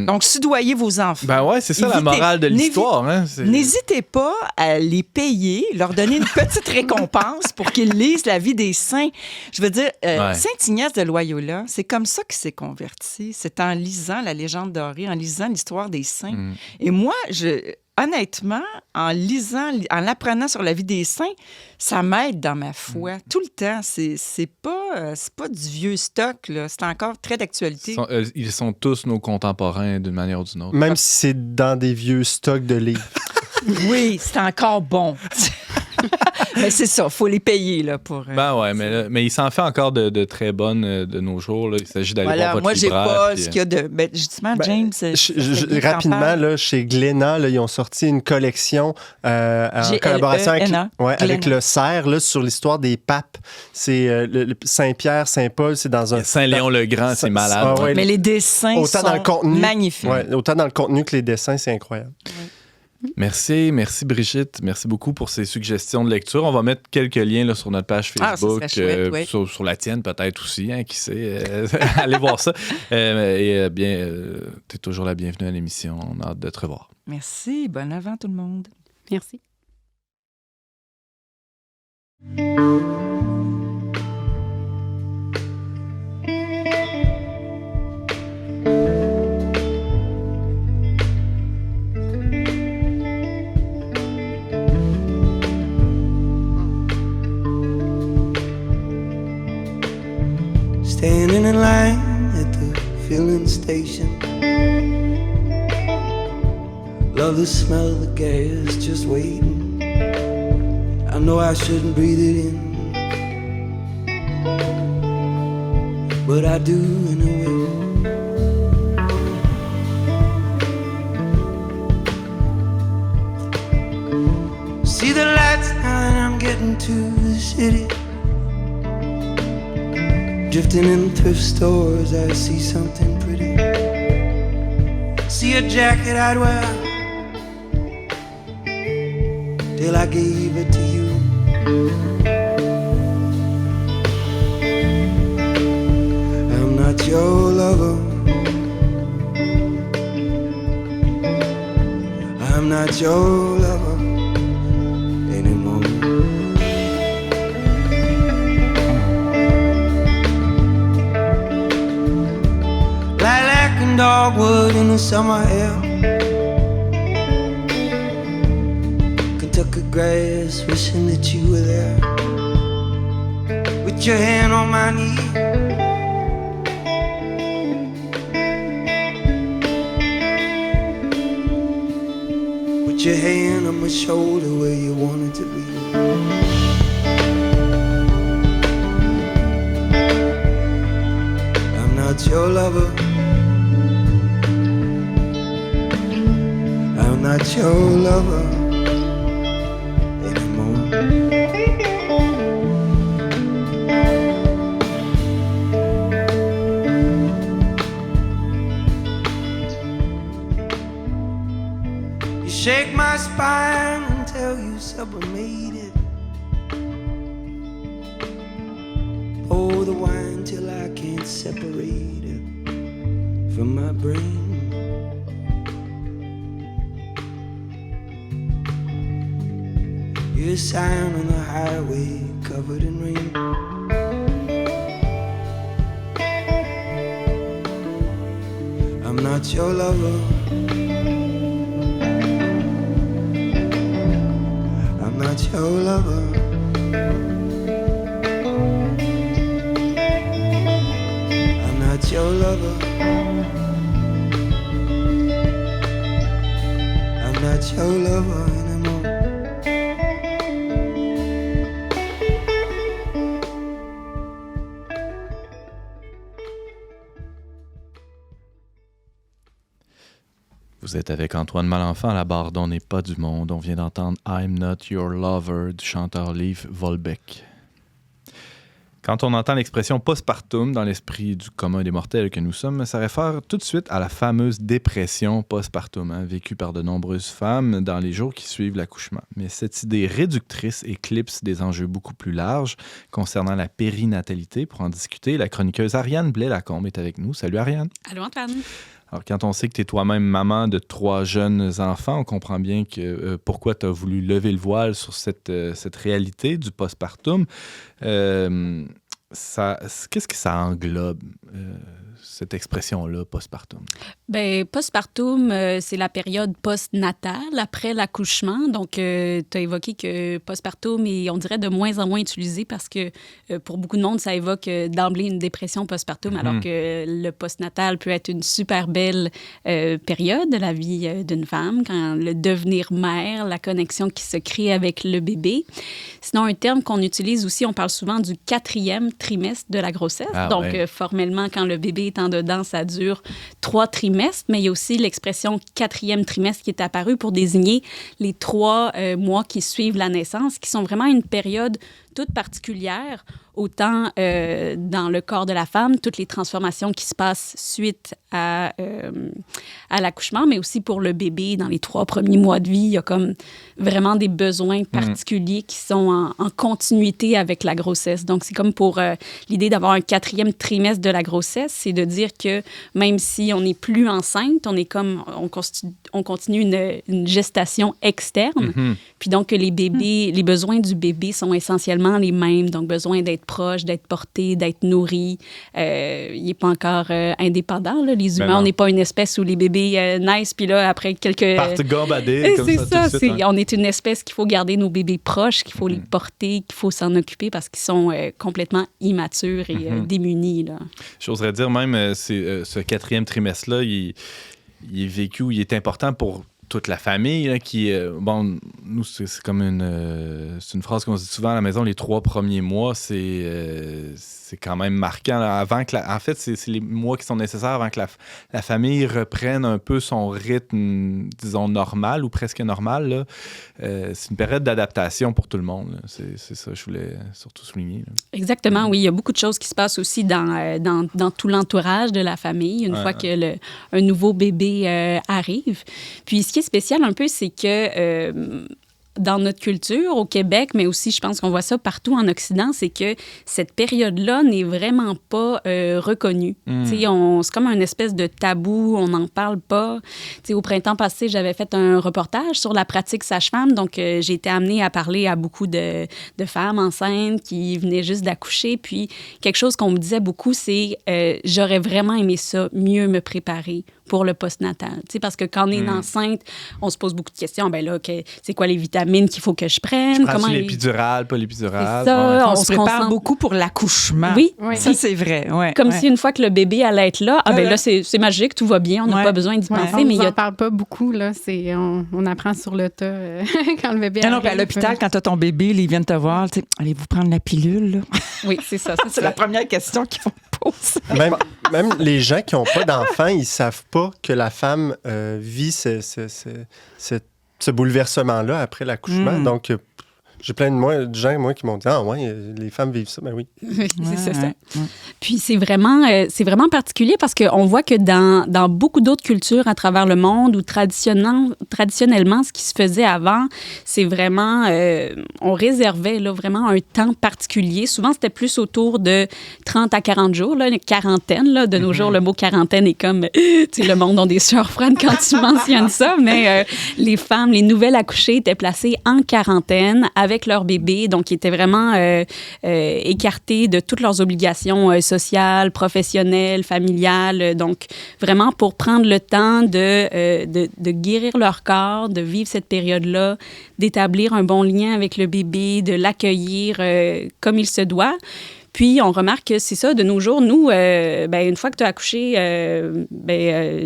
Speaker 6: Donc, soudoyez vos enfants.
Speaker 4: Ben ouais, c'est ça la morale de l'histoire.
Speaker 6: N'hésitez pas à les payer, leur donner une petite récompense pour qu'ils lisent la vie des saints. Je veux dire, Saint Ignace de Loyola, c'est comme ça qu'il s'est converti. C'est en lisant la légende dorée, en lisant l'histoire des saints. Et moi, honnêtement, en apprenant sur la vie des saints, ça m'aide dans ma foi. Tout le temps. C'est pas du vieux stock, là. C'est encore très d'actualité.
Speaker 4: Ils sont tous nos contemporains d'une manière ou d'une autre.
Speaker 5: Même si c'est dans des vieux stocks de livres.
Speaker 6: Oui, c'est encore bon. Mais c'est ça, il faut les payer là, pour...
Speaker 5: mais
Speaker 4: il s'en fait encore de très bonnes de nos jours. Là. Il s'agit d'aller voir votre libraire.
Speaker 6: Moi, j'ai pas ce qu'il y a de... justement, James...
Speaker 5: rapidement, là, chez Glénat, là, ils ont sorti une collection en collaboration avec le Cerf là, sur l'histoire des papes. C'est le Saint-Pierre, Saint-Paul, c'est dans un...
Speaker 4: Saint-Léon-le-Grand, c'est malade.
Speaker 6: Mais les dessins sont magnifiques.
Speaker 5: Autant dans le contenu que les dessins, c'est incroyable. Oui.
Speaker 4: Merci Brigitte. Merci beaucoup pour ces suggestions de lecture. On va mettre quelques liens là, sur notre page Facebook,
Speaker 6: chouette,
Speaker 4: sur la tienne peut-être aussi, qui sait. Allez voir ça. Tu es toujours la bienvenue à l'émission. On a hâte de te revoir.
Speaker 6: Merci. Bon avant tout le monde.
Speaker 7: Merci.
Speaker 2: Standing in line at the filling station. Love the smell of the gas just waiting. I know I shouldn't breathe it in, but I do anyway. See the lights now and I'm getting to the city. Drifting in thrift stores, I see something pretty. See a jacket I'd wear till I gave it to you. I'm not your lover. I'm not your lover anymore. in the summer air. Kentucky grass, wishing that you were there. With your hand on my knee. With your hand on my shoulder where you wanted to be. I'm not your lover. I'm not your lover anymore. You shake my spine until you sublimated. Pour the wine till I can't separate it from my brain. You're a sign on the highway covered in rain. I'm not your lover. I'm not your lover. I'm not your lover. I'm not your lover anymore.
Speaker 4: Vous êtes avec Antoine Malenfant à la barre d'On n'est pas du monde. On vient d'entendre I'm Not Your Lover du chanteur Leif Volbeck. Quand on entend l'expression postpartum dans l'esprit du commun des mortels que nous sommes, ça réfère tout de suite à la fameuse dépression postpartum, vécue par de nombreuses femmes dans les jours qui suivent l'accouchement. Mais cette idée réductrice éclipse des enjeux beaucoup plus larges concernant la périnatalité. Pour en discuter, la chroniqueuse Ariane Blais-Lacombe est avec nous. Salut Ariane.
Speaker 7: Allô Antoine.
Speaker 4: Alors, quand on sait que tu es toi-même maman de 3 jeunes enfants, on comprend bien que pourquoi tu as voulu lever le voile sur cette réalité du postpartum. Qu'est-ce que ça englobe, cette expression-là, postpartum?
Speaker 7: Bien, postpartum, c'est la période postnatale, après l'accouchement. Donc, tu as évoqué que postpartum est, on dirait, de moins en moins utilisé parce que pour beaucoup de monde, ça évoque d'emblée une dépression postpartum, alors que le postnatal peut être une super belle période de la vie d'une femme, quand le devenir mère, la connexion qui se crée avec le bébé. Sinon, un terme qu'on utilise aussi, on parle souvent du 4e trimestre de la grossesse. Donc, formellement, quand le bébé est en dedans, ça dure 3 trimestres, mais il y a aussi l'expression 4e trimestre qui est apparue pour désigner les 3 mois qui suivent la naissance, qui sont vraiment une période toute particulière, autant dans le corps de la femme, toutes les transformations qui se passent suite à l'accouchement, mais aussi pour le bébé, dans les 3 premiers mois de vie, il y a comme vraiment des besoins particuliers qui sont en continuité avec la grossesse. Donc, c'est comme pour l'idée d'avoir un 4e trimestre de la grossesse, c'est de dire que même si on n'est plus enceinte, on continue une gestation externe, puis donc que les besoins du bébé sont essentiellement les mêmes, donc besoin d'être proche, d'être porté, d'être nourri. Il n'est pas encore indépendant, là. Les humains, on n'est pas une espèce où les bébés naissent, puis là, après quelques...
Speaker 4: Partent gambader, comme ça, tout de suite,
Speaker 7: on est une espèce qu'il faut garder nos bébés proches, qu'il faut les porter, qu'il faut s'en occuper parce qu'ils sont complètement immatures et démunis, là.
Speaker 4: J'oserais dire même, ce 4e trimestre-là, il est vécu, il est important pour toute la famille, là, qui... bon, nous, c'est comme c'est une phrase qu'on se dit souvent à la maison, les 3 premiers mois, c'est quand même marquant. Là, en fait, c'est les mois qui sont nécessaires avant que la famille reprenne un peu son rythme, disons, normal ou presque normal. Là. C'est une période d'adaptation pour tout le monde. Là. C'est ça que je voulais surtout souligner. Là.
Speaker 7: Exactement, oui. Il y a beaucoup de choses qui se passent aussi dans tout l'entourage de la famille, une fois que un nouveau bébé arrive. Puis, ce qui est spécial un peu, c'est que dans notre culture, au Québec, mais aussi, je pense qu'on voit ça partout en Occident, c'est que cette période-là n'est vraiment pas reconnue. C'est comme un espèce de tabou, on n'en parle pas. Au printemps passé, j'avais fait un reportage sur la pratique sage-femme, donc j'ai été amenée à parler à beaucoup de femmes enceintes qui venaient juste d'accoucher, puis quelque chose qu'on me disait beaucoup, c'est j'aurais vraiment aimé ça, mieux me préparer pour le postnatal. Tu sais, parce que quand on est enceinte, on se pose beaucoup de questions. Ben là, c'est quoi les vitamines qu'il faut que je prenne?
Speaker 4: Prends-tu l'épidurale, pas l'épidurale?
Speaker 7: C'est ça,
Speaker 6: On se prépare beaucoup pour l'accouchement.
Speaker 7: Oui.
Speaker 6: Ça, c'est vrai. Ouais,
Speaker 7: Comme si une fois que le bébé allait être là, ben là, c'est magique, tout va bien, on n'a pas besoin d'y penser.
Speaker 8: On
Speaker 7: mais
Speaker 8: n'en parle pas beaucoup, là. On apprend sur le tas quand le bébé arrive.
Speaker 6: Non, à l'hôpital, quand tu as ton bébé, ils viennent te voir, tu sais, allez-vous prendre la pilule? Là?
Speaker 7: Oui, c'est ça.
Speaker 6: C'est la première question qu'ils vont poser.
Speaker 5: Même les gens qui n'ont pas d'enfants, ils ne savent pas que la femme vit ce bouleversement-là après l'accouchement. Donc, j'ai plein de gens, moi, qui m'ont dit « Ah ouais, les femmes vivent ça. » Ben oui.
Speaker 7: C'est ça. Puis c'est vraiment particulier parce qu'on voit que dans beaucoup d'autres cultures à travers le monde, où traditionnellement, ce qui se faisait avant, c'est vraiment... on réservait là, vraiment un temps particulier. Souvent, c'était plus autour de 30 à 40 jours, là, une quarantaine. Là. De nos jours, le mot quarantaine est comme... tu sais, le monde ont des sueurs froides quand tu mentionnes ça, mais les femmes, les nouvelles accouchées étaient placées en quarantaine avec leur bébé, donc ils étaient vraiment écartés de toutes leurs obligations sociales, professionnelles, familiales, donc vraiment pour prendre le temps de guérir leur corps, de vivre cette période-là, d'établir un bon lien avec le bébé, de l'accueillir comme il se doit. Puis, on remarque que c'est ça, de nos jours, nous, une fois que tu as accouché,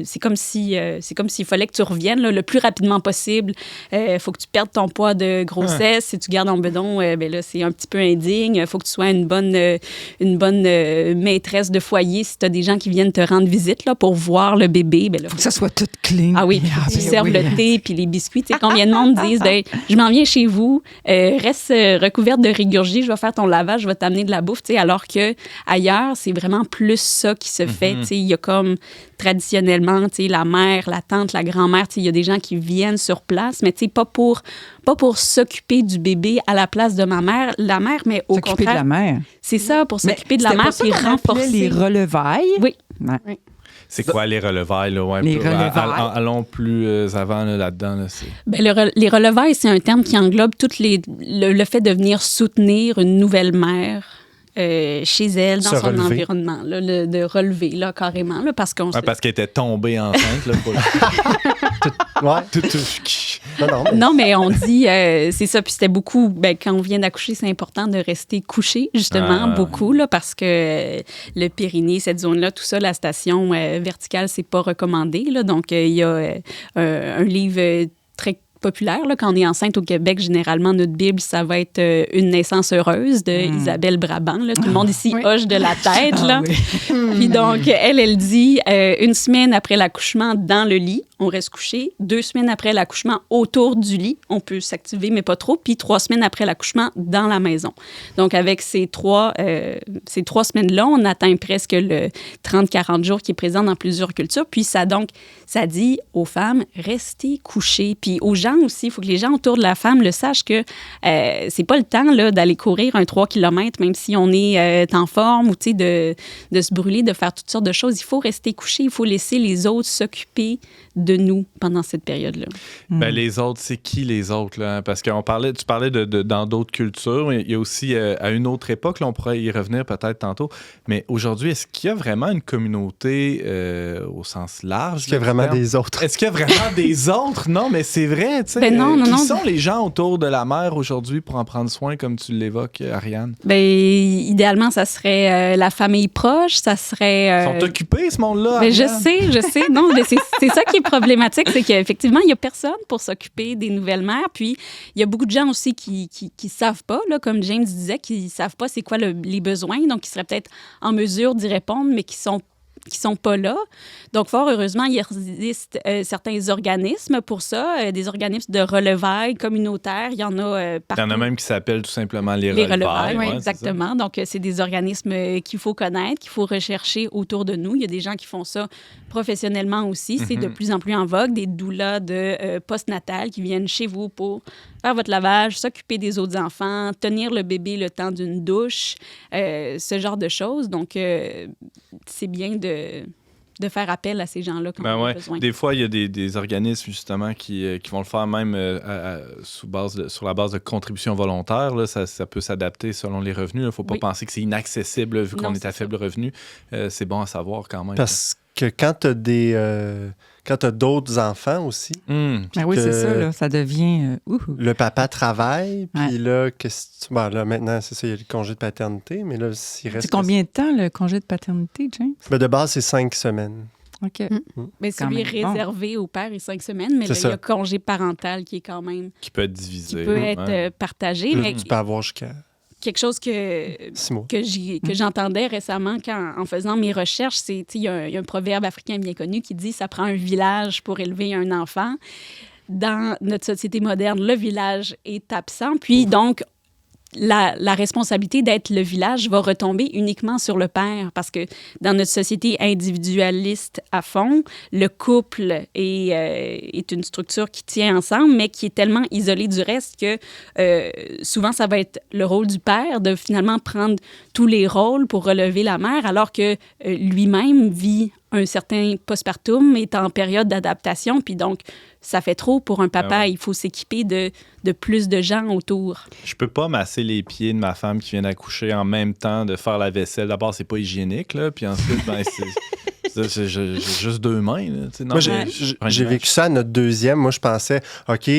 Speaker 7: c'est comme s'il fallait que tu reviennes là, le plus rapidement possible. Il faut que tu perdes ton poids de grossesse. Si tu gardes en bedon, là, c'est un petit peu indigne. Il faut que tu sois une bonne maîtresse de foyer si tu as des gens qui viennent te rendre visite là, pour voir le bébé. Il
Speaker 6: faut que ça soit tout clean.
Speaker 7: Ah oui, tu serves le thé puis les biscuits. Tu sais, combien de monde disent je m'en viens chez vous, reste recouverte de rigurgie, je vais faire ton lavage, je vais t'amener de la bouffe. Tu sais, alors que ailleurs, c'est vraiment plus ça qui se fait. Il y a comme traditionnellement, la mère, la tante, la grand-mère, il y a des gens qui viennent sur place, mais pas pour s'occuper du bébé à la place de la mère, mais au contraire.
Speaker 6: S'occuper de la mère.
Speaker 7: C'est ça, pour s'occuper de la mère puis renforcer.
Speaker 6: Les relevailles.
Speaker 7: Oui.
Speaker 6: Ouais.
Speaker 7: Oui.
Speaker 4: C'est quoi les relevailles? Là? Ouais,
Speaker 6: les relevailles.
Speaker 4: Allons plus avant là-dedans. Là,
Speaker 7: les relevailles, c'est un terme qui englobe le fait de venir soutenir une nouvelle mère. Chez elle, dans son environnement, là, de relever, là, carrément. Là, parce
Speaker 4: qu'elle était tombée enceinte. Là,
Speaker 7: Non, mais on dit, c'est ça, puis c'était beaucoup, quand on vient d'accoucher, c'est important de rester couché, justement, beaucoup, là, parce que le périnée, cette zone-là, tout ça, la station verticale, c'est pas recommandé. Là, donc, il y a un livre très populaire. Là, quand on est enceinte au Québec, généralement, notre Bible, ça va être Une naissance heureuse de Isabelle Brabant. Là. Tout le monde ici hoche de la tête. Là. Puis donc, elle dit, une semaine après l'accouchement dans le lit, on reste couché. 2 semaines après l'accouchement, autour du lit, on peut s'activer, mais pas trop. Puis 3 semaines après l'accouchement, dans la maison. Donc, avec ces trois semaines-là, on atteint presque le 30-40 jours qui est présent dans plusieurs cultures. Puis ça dit aux femmes, restez couchées. Puis aux gens aussi, il faut que les gens autour de la femme le sachent que c'est pas le temps là, d'aller courir un 3 km, même si on est en forme ou de se brûler, de faire toutes sortes de choses. Il faut rester couché, il faut laisser les autres s'occuper de nous pendant cette période-là.
Speaker 4: Les autres, c'est qui les autres? Là? Parce que tu parlais dans d'autres cultures, mais il y a aussi, à une autre époque, là, on pourrait y revenir peut-être tantôt, mais aujourd'hui, est-ce qu'il y a vraiment une communauté au sens large?
Speaker 5: Est-ce qu'il y a vraiment des autres?
Speaker 4: Est-ce qu'il y a vraiment des autres? Non, mais c'est vrai, tu sais.
Speaker 7: Non.
Speaker 4: Qui sont les gens autour de la mère aujourd'hui pour en prendre soin, comme tu l'évoques, Ariane?
Speaker 7: Idéalement, ça serait la famille proche, ça serait...
Speaker 4: Ils sont occupés, ce monde-là,
Speaker 7: je sais. Non, mais c'est ça qui est problématique, c'est qu'effectivement, il n'y a personne pour s'occuper des nouvelles mères. Puis, il y a beaucoup de gens aussi qui savent pas, là, comme James disait, qui savent pas c'est quoi les besoins, donc qui seraient peut-être en mesure d'y répondre, mais qui sont pas là. Donc, fort heureusement, il existe certains organismes pour ça, des organismes de relevailles communautaires. Il y en a partout.
Speaker 4: Il y en a même qui s'appellent tout simplement les
Speaker 7: relevailles.
Speaker 4: Oui,
Speaker 7: exactement. Donc, c'est des organismes qu'il faut connaître, qu'il faut rechercher autour de nous. Il y a des gens qui font ça professionnellement aussi. C'est de plus en plus en vogue. Des doulas de postnatal qui viennent chez vous pour faire votre lavage, s'occuper des autres enfants, tenir le bébé le temps d'une douche, ce genre de choses. Donc, c'est bien de faire appel à ces gens-là quand on a besoin.
Speaker 4: Des fois, il y a des organismes, justement, qui vont le faire même sur la base de contributions volontaires. Là. Ça peut s'adapter selon les revenus. Il ne faut pas penser que c'est inaccessible vu qu'on est à faible revenu. C'est bon à savoir quand même.
Speaker 5: Parce que quand tu as d'autres enfants aussi,
Speaker 6: Ben oui, c'est ça, là, ça devient...
Speaker 5: le papa travaille, puis
Speaker 6: Ouais.
Speaker 5: là, là, maintenant, c'est ça, il y a le congé de paternité, mais là, s'il reste...
Speaker 6: C'est combien de temps, le congé de paternité, James?
Speaker 5: Ben, de base, c'est 5 semaines.
Speaker 6: OK.
Speaker 7: Mais
Speaker 6: Quand
Speaker 7: celui
Speaker 6: même bon.
Speaker 7: réservé au père est 5 semaines, mais
Speaker 5: C'est
Speaker 7: là, il y a
Speaker 5: ça.
Speaker 7: congé parental qui est quand même
Speaker 4: Qui peut être divisé.
Speaker 7: qui peut être
Speaker 4: Ouais.
Speaker 7: partagé.
Speaker 5: Là,
Speaker 7: Mais
Speaker 5: tu peux avoir jusqu'à
Speaker 7: quelque chose que
Speaker 5: 6 mois.
Speaker 7: que j'entendais récemment en faisant mes recherches, c'est il y a un proverbe africain bien connu qui dit ça prend un village pour élever un enfant. Dans notre société moderne, le village est absent, puis donc la responsabilité d'être le village va retomber uniquement sur le père parce que dans notre société individualiste à fond, le couple est une structure qui tient ensemble, mais qui est tellement isolée du reste que souvent, ça va être le rôle du père de finalement prendre tous les rôles pour relever la mère, alors que lui-même vit un certain postpartum, est en période d'adaptation, puis donc, ça fait trop pour un papa.
Speaker 4: Ah ouais.
Speaker 7: Il faut s'équiper de plus de gens autour.
Speaker 4: Je peux pas masser les pieds de ma femme qui vient d'accoucher en même temps de faire la vaisselle. D'abord, c'est pas hygiénique, là, puis ensuite, ben, j'ai juste 2 mains. Là, tu sais. Non,
Speaker 5: Moi,
Speaker 4: mais-
Speaker 5: j'ai vécu ça à notre deuxième. Moi, je pensais, OK,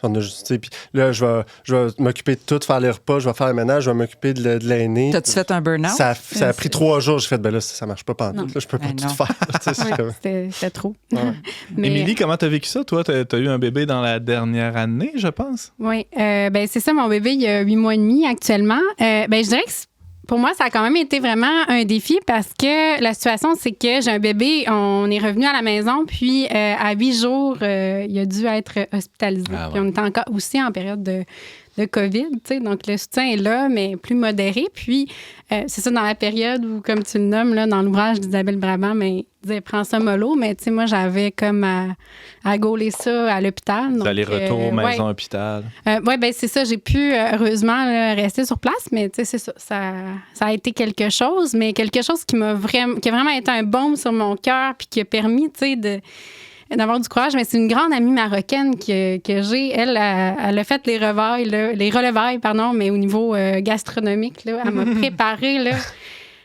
Speaker 5: on a juste, tu sais, puis là, je vais m'occuper de tout, faire les repas, je vais faire le ménage, je vais m'occuper de l'aîné.
Speaker 6: T'as-tu fait un burn-out?
Speaker 5: Ça a pris 3 jours. J'ai fait, ben là, ça marche pas
Speaker 7: Non.
Speaker 5: pantoute. Là, je peux pas
Speaker 6: Ben
Speaker 5: tout
Speaker 6: non.
Speaker 5: faire. Tu sais, c'est
Speaker 8: Ouais,
Speaker 5: comme-
Speaker 8: c'était trop.
Speaker 5: Ouais.
Speaker 8: Mais-
Speaker 4: Émilie, comment t'as vécu ça? Toi, t'as eu un bébé dans la dernière année, je pense?
Speaker 8: Oui, ben c'est ça, mon bébé, il y a 8 mois et demi actuellement. Ben je dirais que pour moi, ça a quand même été vraiment un défi parce que la situation, c'est que j'ai un bébé, on est revenu à la maison, puis à 8 jours, il a dû être hospitalisé.
Speaker 4: Ah ouais.
Speaker 8: Puis on était encore aussi en période de COVID, tu sais, donc le soutien est là, mais plus modéré. Puis c'est ça, dans la période où, comme tu le nommes, là, dans l'ouvrage d'Isabelle Brabant, mais il disait « prends ça mollo », mais tu sais, moi, j'avais comme à gauler ça à l'hôpital. donc,
Speaker 4: Aller-retour,
Speaker 8: ouais.
Speaker 4: maison-hôpital.
Speaker 8: Oui, ben c'est ça. J'ai pu, heureusement, là, rester sur place, mais tu sais, c'est ça. Ça a été quelque chose, mais quelque chose qui a vraiment été un baume sur mon cœur puis qui a permis, tu sais, d'avoir du courage. Mais c'est une grande amie marocaine que j'ai. Elle a fait les relevailles, mais au niveau gastronomique, là. Elle m'a préparé, là.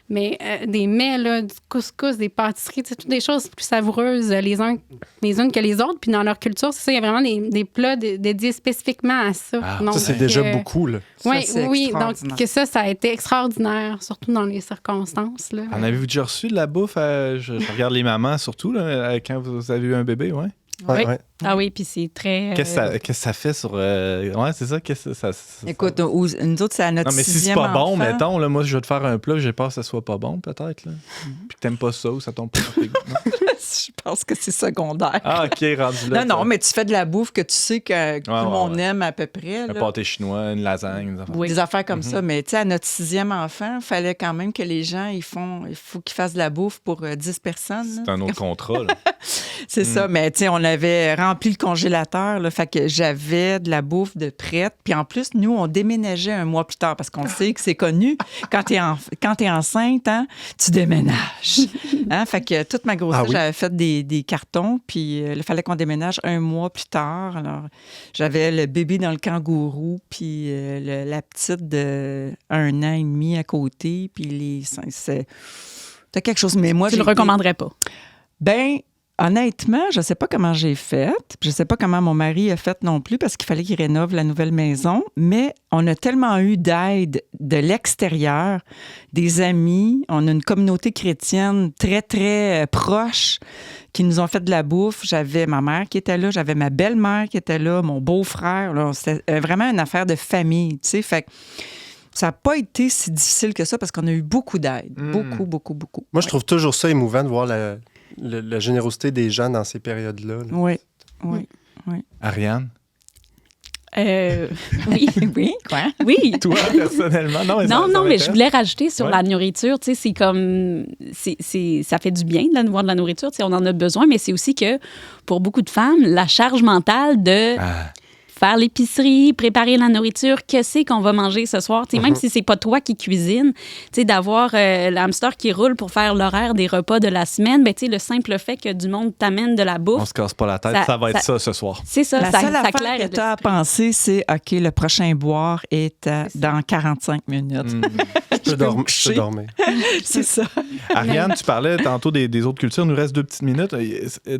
Speaker 8: Mais des mets, là, du couscous, des pâtisseries, tu sais, toutes des choses plus savoureuses les unes que les autres. Puis dans leur culture, c'est ça, il y a vraiment des plats dédiés spécifiquement à ça.
Speaker 4: Ah,
Speaker 8: Donc,
Speaker 5: Ça, c'est déjà beaucoup, là.
Speaker 8: Oui,
Speaker 6: Ça, c'est
Speaker 8: oui. Donc,
Speaker 6: extraordinaire.
Speaker 8: que ça a été extraordinaire, surtout dans les circonstances. Là.
Speaker 4: En avez-vous déjà reçu de la bouffe? Je regarde les mamans, surtout, là, quand vous avez eu un bébé, ouais.
Speaker 5: Ouais,
Speaker 7: Oui.
Speaker 5: ouais.
Speaker 7: Ah oui, puis c'est très...
Speaker 4: Qu'est-ce que ça fait sur... Ouais, c'est ça. Qu'est-ce que ça...
Speaker 6: Écoute, nous autres, c'est à notre
Speaker 4: Non, mais si c'est
Speaker 6: sixième
Speaker 4: pas bon,
Speaker 6: enfant.
Speaker 4: mettons, là, moi, je vais te faire un plat, j'ai peur que ça soit pas bon, peut-être, là. Puis que t'aimes pas ça ou ça tombe pas dans tes goûts, non?
Speaker 6: Je pense que c'est secondaire.
Speaker 4: Ah, OK, rendu là.
Speaker 6: Non, mais tu fais de la bouffe que tu sais que tout le
Speaker 4: ouais,
Speaker 6: monde
Speaker 4: ouais.
Speaker 6: aime à peu près.
Speaker 4: Un
Speaker 6: là.
Speaker 4: pâté chinois, une lasagne, des affaires.
Speaker 7: Oui.
Speaker 6: Des affaires comme ça. Mais tu sais, à notre sixième enfant, il fallait quand même que les gens, il faut qu'ils fassent de la bouffe pour 10 personnes. là.
Speaker 4: C'est un autre contrat, là.
Speaker 6: C'est ça. Mais tu sais, on avait rempli le congélateur. Là, fait que j'avais de la bouffe de prête. Puis en plus, nous, on déménageait un mois plus tard parce qu'on sait que c'est connu. Quand t'es enceinte, hein, tu déménages. Hein? Fait que toute ma grossesse,
Speaker 5: Ah oui.
Speaker 6: j'avais fait des cartons. Puis il fallait qu'on déménage un mois plus tard. Alors, j'avais le bébé dans le kangourou. Puis la petite de 1 an et demi à côté. Puis c'était quelque chose. Mais moi,
Speaker 7: Tu le recommanderais pas.
Speaker 6: Ben, honnêtement, je ne sais pas comment j'ai fait. Je ne sais pas comment mon mari a fait non plus parce qu'il fallait qu'il rénove la nouvelle maison. Mais on a tellement eu d'aide de l'extérieur, des amis. On a une communauté chrétienne très, très proche qui nous ont fait de la bouffe. J'avais ma mère qui était là, j'avais ma belle-mère qui était là, mon beau-frère. Là. C'était vraiment une affaire de famille, tu sais. Fait que ça n'a pas été si difficile que ça parce qu'on a eu beaucoup d'aide. Beaucoup, beaucoup, beaucoup.
Speaker 5: Moi, je trouve toujours ça émouvant de voir la générosité des gens dans ces périodes-là. là.
Speaker 6: Oui, oui.
Speaker 4: Ariane,
Speaker 7: Oui.
Speaker 6: Oui, quoi?
Speaker 7: Oui.
Speaker 4: toi, personnellement? Non, mais,
Speaker 7: Non, mais je voulais rajouter sur
Speaker 4: Ouais.
Speaker 7: la nourriture, tu sais, c'est comme, ça fait du bien de voir de la nourriture, tu sais, on en a besoin, mais c'est aussi que pour beaucoup de femmes, la charge mentale de faire l'épicerie, préparer la nourriture, qu'est-ce qu'on va manger ce soir. Même si c'est pas toi qui cuisine, d'avoir le hamster qui roule pour faire l'horaire des repas de la semaine, le simple fait que du monde t'amène de la bouffe.
Speaker 4: On se casse pas la tête, ça va être ça ce soir.
Speaker 7: C'est ça,
Speaker 6: la
Speaker 7: ça
Speaker 6: seule affaire
Speaker 7: claire
Speaker 6: que tu as à penser, c'est OK, le prochain boire est dans 45 minutes.
Speaker 5: Je peux dormir.
Speaker 6: C'est ça.
Speaker 4: Ariane, tu parlais tantôt des autres cultures. Il nous reste 2 petites minutes.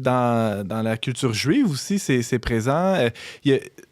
Speaker 4: Dans la culture juive aussi, c'est présent.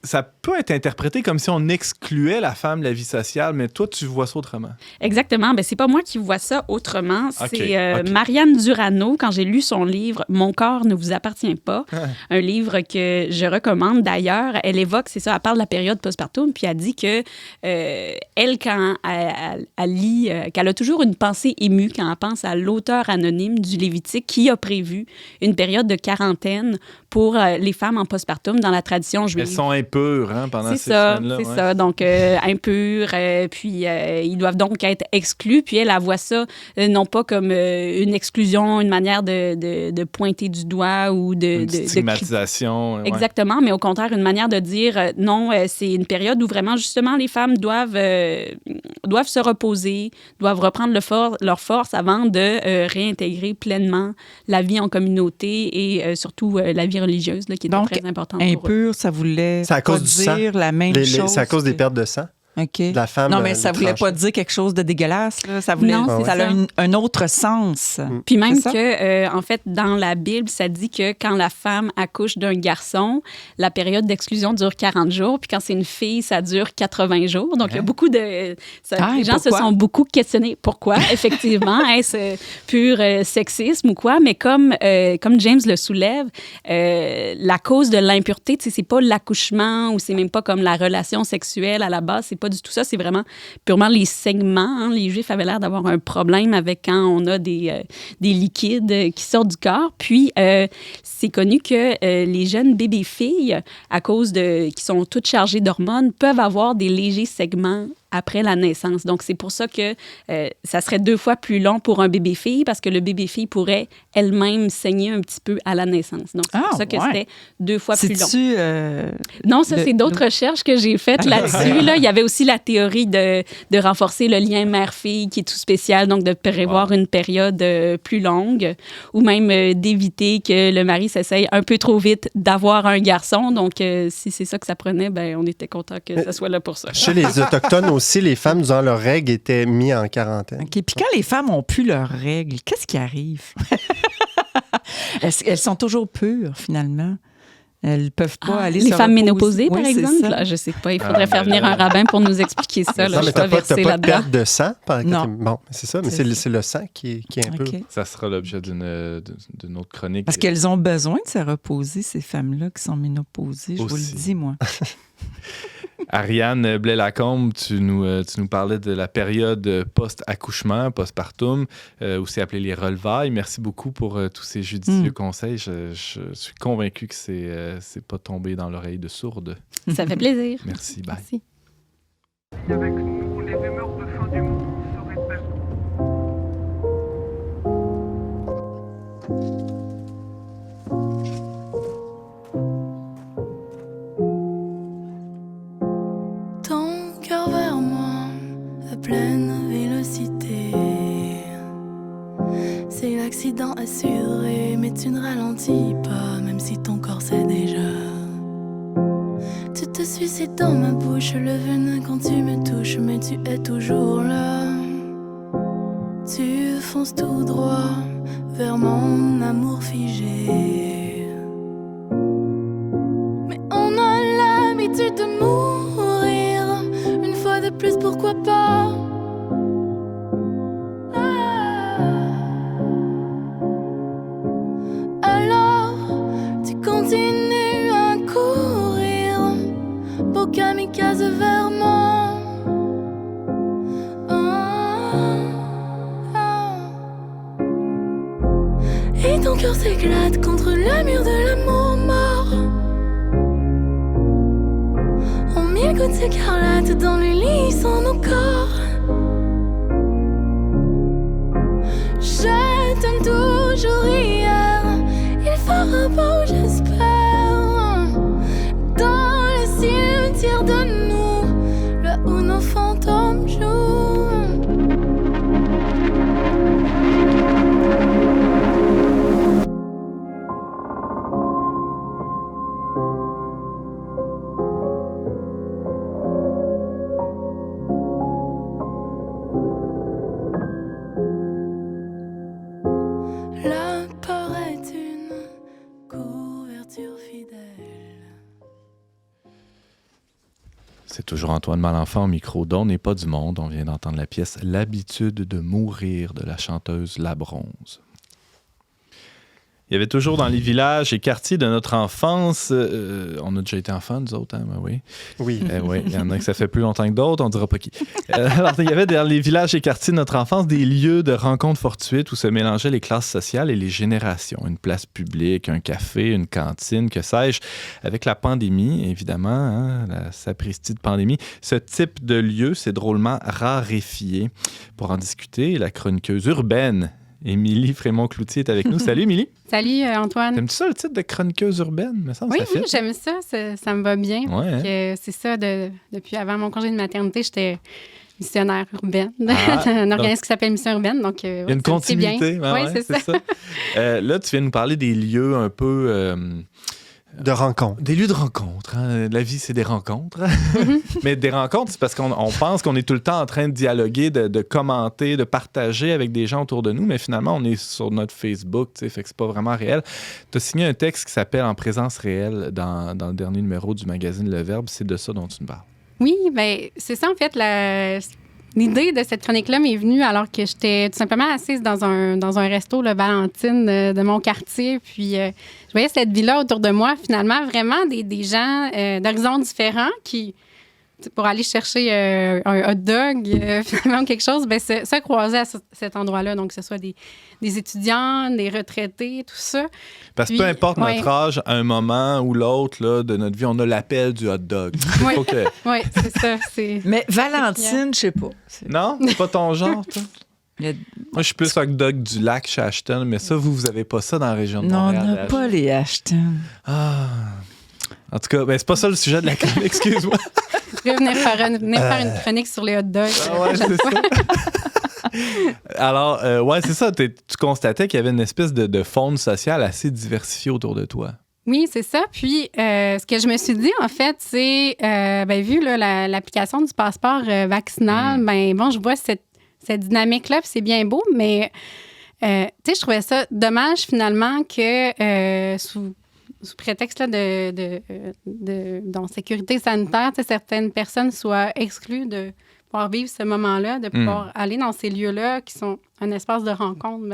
Speaker 4: Ça peut être interprété comme si on excluait la femme de la vie sociale, mais toi, tu vois ça autrement.
Speaker 7: Exactement. C'est pas moi qui vois ça autrement.
Speaker 4: Okay.
Speaker 7: C'est Marianne Durano, quand j'ai lu son livre « Mon corps ne vous appartient pas », un livre que je recommande. D'ailleurs, elle évoque, c'est ça, elle parle de la période postpartum, puis elle dit que elle, quand elle lit, qu'elle a toujours une pensée émue quand elle pense à l'auteur anonyme du Lévitique qui a prévu une période de quarantaine pour les femmes en postpartum dans la tradition juive.
Speaker 4: Elles sont impures pendant ces semaines-là.
Speaker 7: C'est ça. Donc, impures, puis ils doivent donc être exclus. Puis elle voit ça non pas comme une exclusion, une manière de pointer du doigt ou de
Speaker 4: stigmatisation.
Speaker 7: Exactement, mais au contraire, une manière de dire non, c'est une période où vraiment, justement, les femmes doivent se reposer, doivent reprendre leur force avant de réintégrer pleinement la vie en communauté et surtout la vie religieuse, là, qui est donc très importante.
Speaker 6: Impur, ça voulait pas dire la même chose.
Speaker 5: C'est à cause des pertes de sang.
Speaker 6: OK.
Speaker 5: De la femme.
Speaker 6: Non, mais ça voulait pas dire quelque chose de dégueulasse. Là. Ça voulait,
Speaker 7: non,
Speaker 6: ça a un autre sens.
Speaker 7: Puis même que, en fait, dans la Bible, ça dit que quand la femme accouche d'un garçon, la période d'exclusion dure 40 jours. Puis quand c'est une fille, ça dure 80 jours. Donc, il y a beaucoup de... les gens se sont beaucoup questionnés. Pourquoi? Effectivement, est-ce pur sexisme ou quoi? Mais comme James le soulève, la cause de l'impureté, c'est pas l'accouchement ou c'est même pas comme la relation sexuelle à la base. C'est pas du tout ça, c'est vraiment purement les segments. Les Juifs avaient l'air d'avoir un problème avec quand on a des liquides qui sortent du corps. Puis, c'est connu que les jeunes bébés-filles, à cause qui sont toutes chargées d'hormones, peuvent avoir des légers segments après la naissance. Donc, c'est pour ça que ça serait 2 fois plus long pour un bébé-fille parce que le bébé-fille pourrait elle-même saigner un petit peu à la naissance. Donc, c'est pour ça que c'était 2 fois plus long. Non, ça, c'est d'autres recherches que j'ai faites là-dessus. Là. Il y avait aussi la théorie de renforcer le lien mère-fille qui est tout spécial, donc de prévoir une période plus longue ou même d'éviter que le mari s'essaye un peu trop vite d'avoir un garçon. Donc, si c'est ça que ça prenait, ben on était content que ça soit là pour ça.
Speaker 5: Chez les Autochtones aussi, les femmes, durant leurs règles, étaient mises en quarantaine.
Speaker 6: OK. Puis quand les femmes n'ont plus leurs règles, qu'est-ce qui arrive? Elles sont toujours pures, finalement. Elles ne peuvent pas aller
Speaker 7: les
Speaker 6: se
Speaker 7: femmes
Speaker 6: reposer.
Speaker 7: ménopausées, par exemple? Là, je ne sais pas. Il faudrait faire venir un rabbin pour nous expliquer ça.
Speaker 5: Non, mais tu n'as pas de perte de sang?
Speaker 6: Non.
Speaker 5: Bon, c'est ça, mais c'est le sang qui est un peu...
Speaker 4: Ça sera l'objet d'une autre chronique.
Speaker 6: Parce qu'elles ont besoin de se reposer, ces femmes-là qui sont ménopausées. Je vous le dis, moi.
Speaker 4: Ariane Blais-Lacombe, tu nous parlais de la période post-accouchement, postpartum, aussi appelée les relevailles. Merci beaucoup pour tous ces judicieux conseils. Je suis convaincu que c'est pas tombé dans l'oreille de sourde.
Speaker 7: Ça fait plaisir.
Speaker 4: Merci, bye.
Speaker 7: Merci.
Speaker 9: Avec nous, les rumeurs de fin du monde se répètent.
Speaker 10: Ton cœur vers moi, à pleine vélocité. C'est l'accident assuré, mais tu ne ralentis pas, même si ton corps sait déjà. Tu te suicides dans ma bouche, le venin quand tu me touches, mais tu es toujours là. Tu fonces tout droit vers mon amour figé. Mais on a l'habitude de mourir, une fois de plus, pourquoi pas? Alors, tu continues à courir, beau kamikaze vers moi. Et ton cœur s'éclate contre le mur de l'amour mort. En mille gouttes écarlates dans le lit sans nos corps. Je t'aime toujours hier. Il fera beau, j'espère. Dans le ciel
Speaker 4: C'est toujours Antoine Malenfant au micro d'On n'est pas du monde. On vient d'entendre la pièce « L'habitude de mourir » de la chanteuse La Bronze. Il y avait toujours dans les villages et quartiers de notre enfance, on a déjà été enfants, nous autres, hein? Ben oui.
Speaker 5: Oui.
Speaker 4: Oui, il y en a que ça fait plus longtemps que d'autres, on ne dira pas qui. Alors, il y avait dans les villages et quartiers de notre enfance des lieux de rencontres fortuites où se mélangeaient les classes sociales et les générations. Une place publique, un café, une cantine, que sais-je. Avec la pandémie, évidemment, hein, la sapristi de pandémie, ce type de lieu s'est drôlement raréfié. Pour en discuter, la chroniqueuse urbaine Émilie Frémont-Cloutier est avec nous. Salut, Émilie.
Speaker 8: Salut, Antoine.
Speaker 4: T'aimes-tu ça, le titre de chroniqueuse urbaine? Me semble,
Speaker 8: Oui,
Speaker 4: ça fit.
Speaker 8: j'aime ça. Ça me va bien.
Speaker 4: Ouais, hein?
Speaker 8: C'est ça, depuis avant mon congé de maternité, j'étais missionnaire urbaine.
Speaker 4: Ah,
Speaker 8: un organisme qui s'appelle Mission urbaine. Donc,
Speaker 4: il y a une continuité.
Speaker 8: Oui, c'est ça.
Speaker 4: Là, tu viens nous parler des lieux un peu...
Speaker 5: De rencontres.
Speaker 4: Des lieux de rencontres. Hein. La vie, c'est des rencontres. Mais des rencontres, c'est parce qu'on pense qu'on est tout le temps en train de dialoguer, de commenter, de partager avec des gens autour de nous, mais finalement, on est sur notre Facebook, fait que c'est pas vraiment réel. Tu as signé un texte qui s'appelle « En présence réelle » dans le dernier numéro du magazine Le Verbe. C'est de ça dont tu nous parles.
Speaker 8: Oui, bien, c'est ça, en fait, l'idée de cette chronique-là m'est venue alors que j'étais tout simplement assise dans un resto, le Valentine, de mon quartier. Puis, je voyais cette vie-là autour de moi, finalement, vraiment des gens d'horizons différents qui, pour aller chercher un hot dog, finalement, quelque chose, bien, se croisaient à cet endroit-là. Donc, que ce soit des étudiants, des retraités, tout ça.
Speaker 4: Parce que peu importe notre âge, à un moment ou l'autre là, de notre vie, on a l'appel du hot dog.
Speaker 8: Oui, oui, c'est ça.
Speaker 6: Mais Valentine, je sais pas.
Speaker 4: Non? C'est pas ton genre, toi? Moi, je suis plus hot dog du lac chez Ashton, mais ça, vous avez pas ça dans la région de Montréal.
Speaker 6: Non, on n'a pas les Ashton.
Speaker 4: Ah. En tout cas, ben, c'est pas ça le sujet de la chronique, excuse-moi.
Speaker 8: Je vais venir faire une chronique sur les hot dogs.
Speaker 4: Ah ouais, c'est ça. Alors, ouais, c'est ça. Tu constatais qu'il y avait une espèce de faune sociale assez diversifiée autour de toi.
Speaker 8: Oui, c'est ça. Puis, ce que je me suis dit, en fait, c'est, vu là, l'application du passeport vaccinal, je vois cette dynamique-là, puis c'est bien beau, mais, je trouvais ça dommage, finalement, que sous prétexte là, de sécurité sanitaire, certaines personnes soient exclues de pouvoir vivre ce moment-là, de pouvoir aller dans ces lieux-là qui sont un espace de rencontre,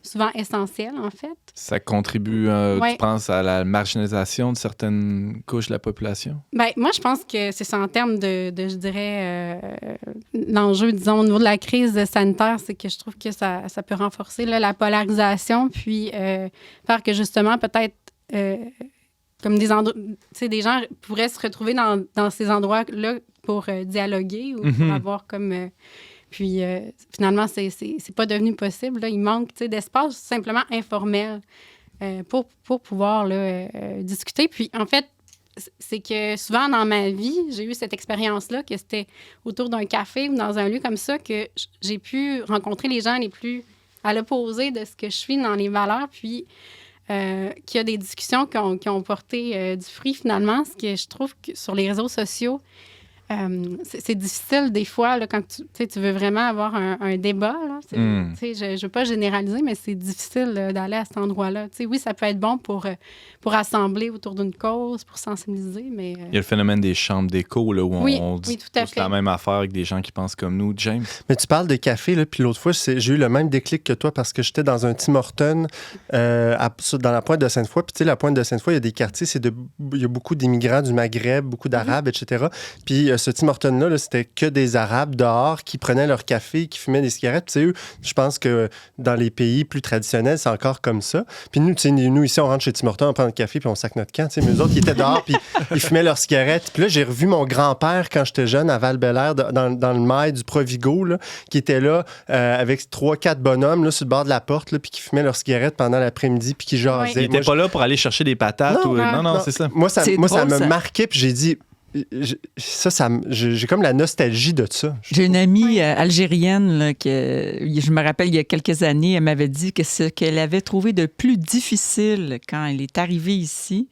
Speaker 8: souvent essentiel, en fait.
Speaker 4: Ça contribue, tu penses, à la marginalisation de certaines couches de la population? Bien,
Speaker 8: moi, je pense que c'est ça en termes de je dirais, l'enjeu, disons, au niveau de la crise sanitaire, c'est que je trouve que ça peut renforcer là, la polarisation, puis faire que, justement, peut-être, comme des gens pourraient se retrouver dans ces endroits-là pour dialoguer ou pour avoir comme... Puis, finalement, c'est pas devenu possible. Là. Il manque d'espace simplement informel pour pouvoir là, discuter. Puis, en fait, c'est que souvent dans ma vie, j'ai eu cette expérience-là, que c'était autour d'un café ou dans un lieu comme ça que j'ai pu rencontrer les gens les plus à l'opposé de ce que je suis dans les valeurs. Puis, qu'il y a des discussions qui ont porté du fruit, finalement. Ce que je trouve que sur les réseaux sociaux, c'est difficile des fois là, quand tu veux vraiment avoir un débat. Là, je ne veux pas généraliser, mais c'est difficile d'aller à cet endroit-là. Oui, ça peut être bon pour assembler autour d'une cause, pour sensibiliser, mais... Il
Speaker 4: y a le phénomène des chambres d'écho, là, où on dit
Speaker 8: tout à fait.
Speaker 4: La même affaire avec des gens qui pensent comme nous. James?
Speaker 5: Mais tu parles de café, là, puis l'autre fois, j'ai eu le même déclic que toi parce que j'étais dans un Tim Hortons dans la pointe de Sainte-Foy. Puis, tu sais, la pointe de Sainte-Foy, il y a des quartiers, il y a beaucoup d'immigrants du Maghreb, beaucoup d'Arabes, etc. Puis, ce Tim Hortons-là, là, c'était que des Arabes dehors qui prenaient leur café, qui fumaient des cigarettes. Puis, eux, je pense que dans les pays plus traditionnels, c'est encore comme ça. Puis, nous, ici, on rentre chez Tim Hortons, on prend le café, puis on sac notre camp. Mais eux autres, ils étaient dehors, puis ils fumaient leurs cigarettes. Puis là, j'ai revu mon grand-père quand j'étais jeune à Val-Bélair, dans le mail du Provigo, là, qui était là avec 3-4 bonhommes là, sur le bord de la porte, là, puis qui fumaient leurs cigarettes pendant l'après-midi, puis qui jasaient.
Speaker 4: Ils n'étaient pas là pour aller chercher des patates? Non, c'est ça.
Speaker 5: Moi, ça me marquait, puis j'ai dit... j'ai comme la nostalgie de ça.
Speaker 6: J'ai une amie algérienne là, je me rappelle il y a quelques années, elle m'avait dit que ce qu'elle avait trouvé de plus difficile quand elle est arrivée ici,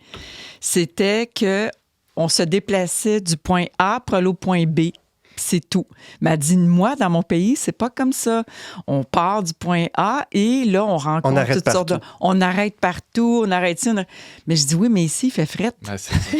Speaker 6: c'était qu'on se déplaçait du point A pour aller au point B. C'est tout. Mais elle dit, moi, dans mon pays, c'est pas comme ça. On part du point A et là, on rencontre toutes sortes de... On arrête partout, on arrête ici. Mais je dis, oui, mais ici, il fait frette.
Speaker 4: Ah, c'est ça.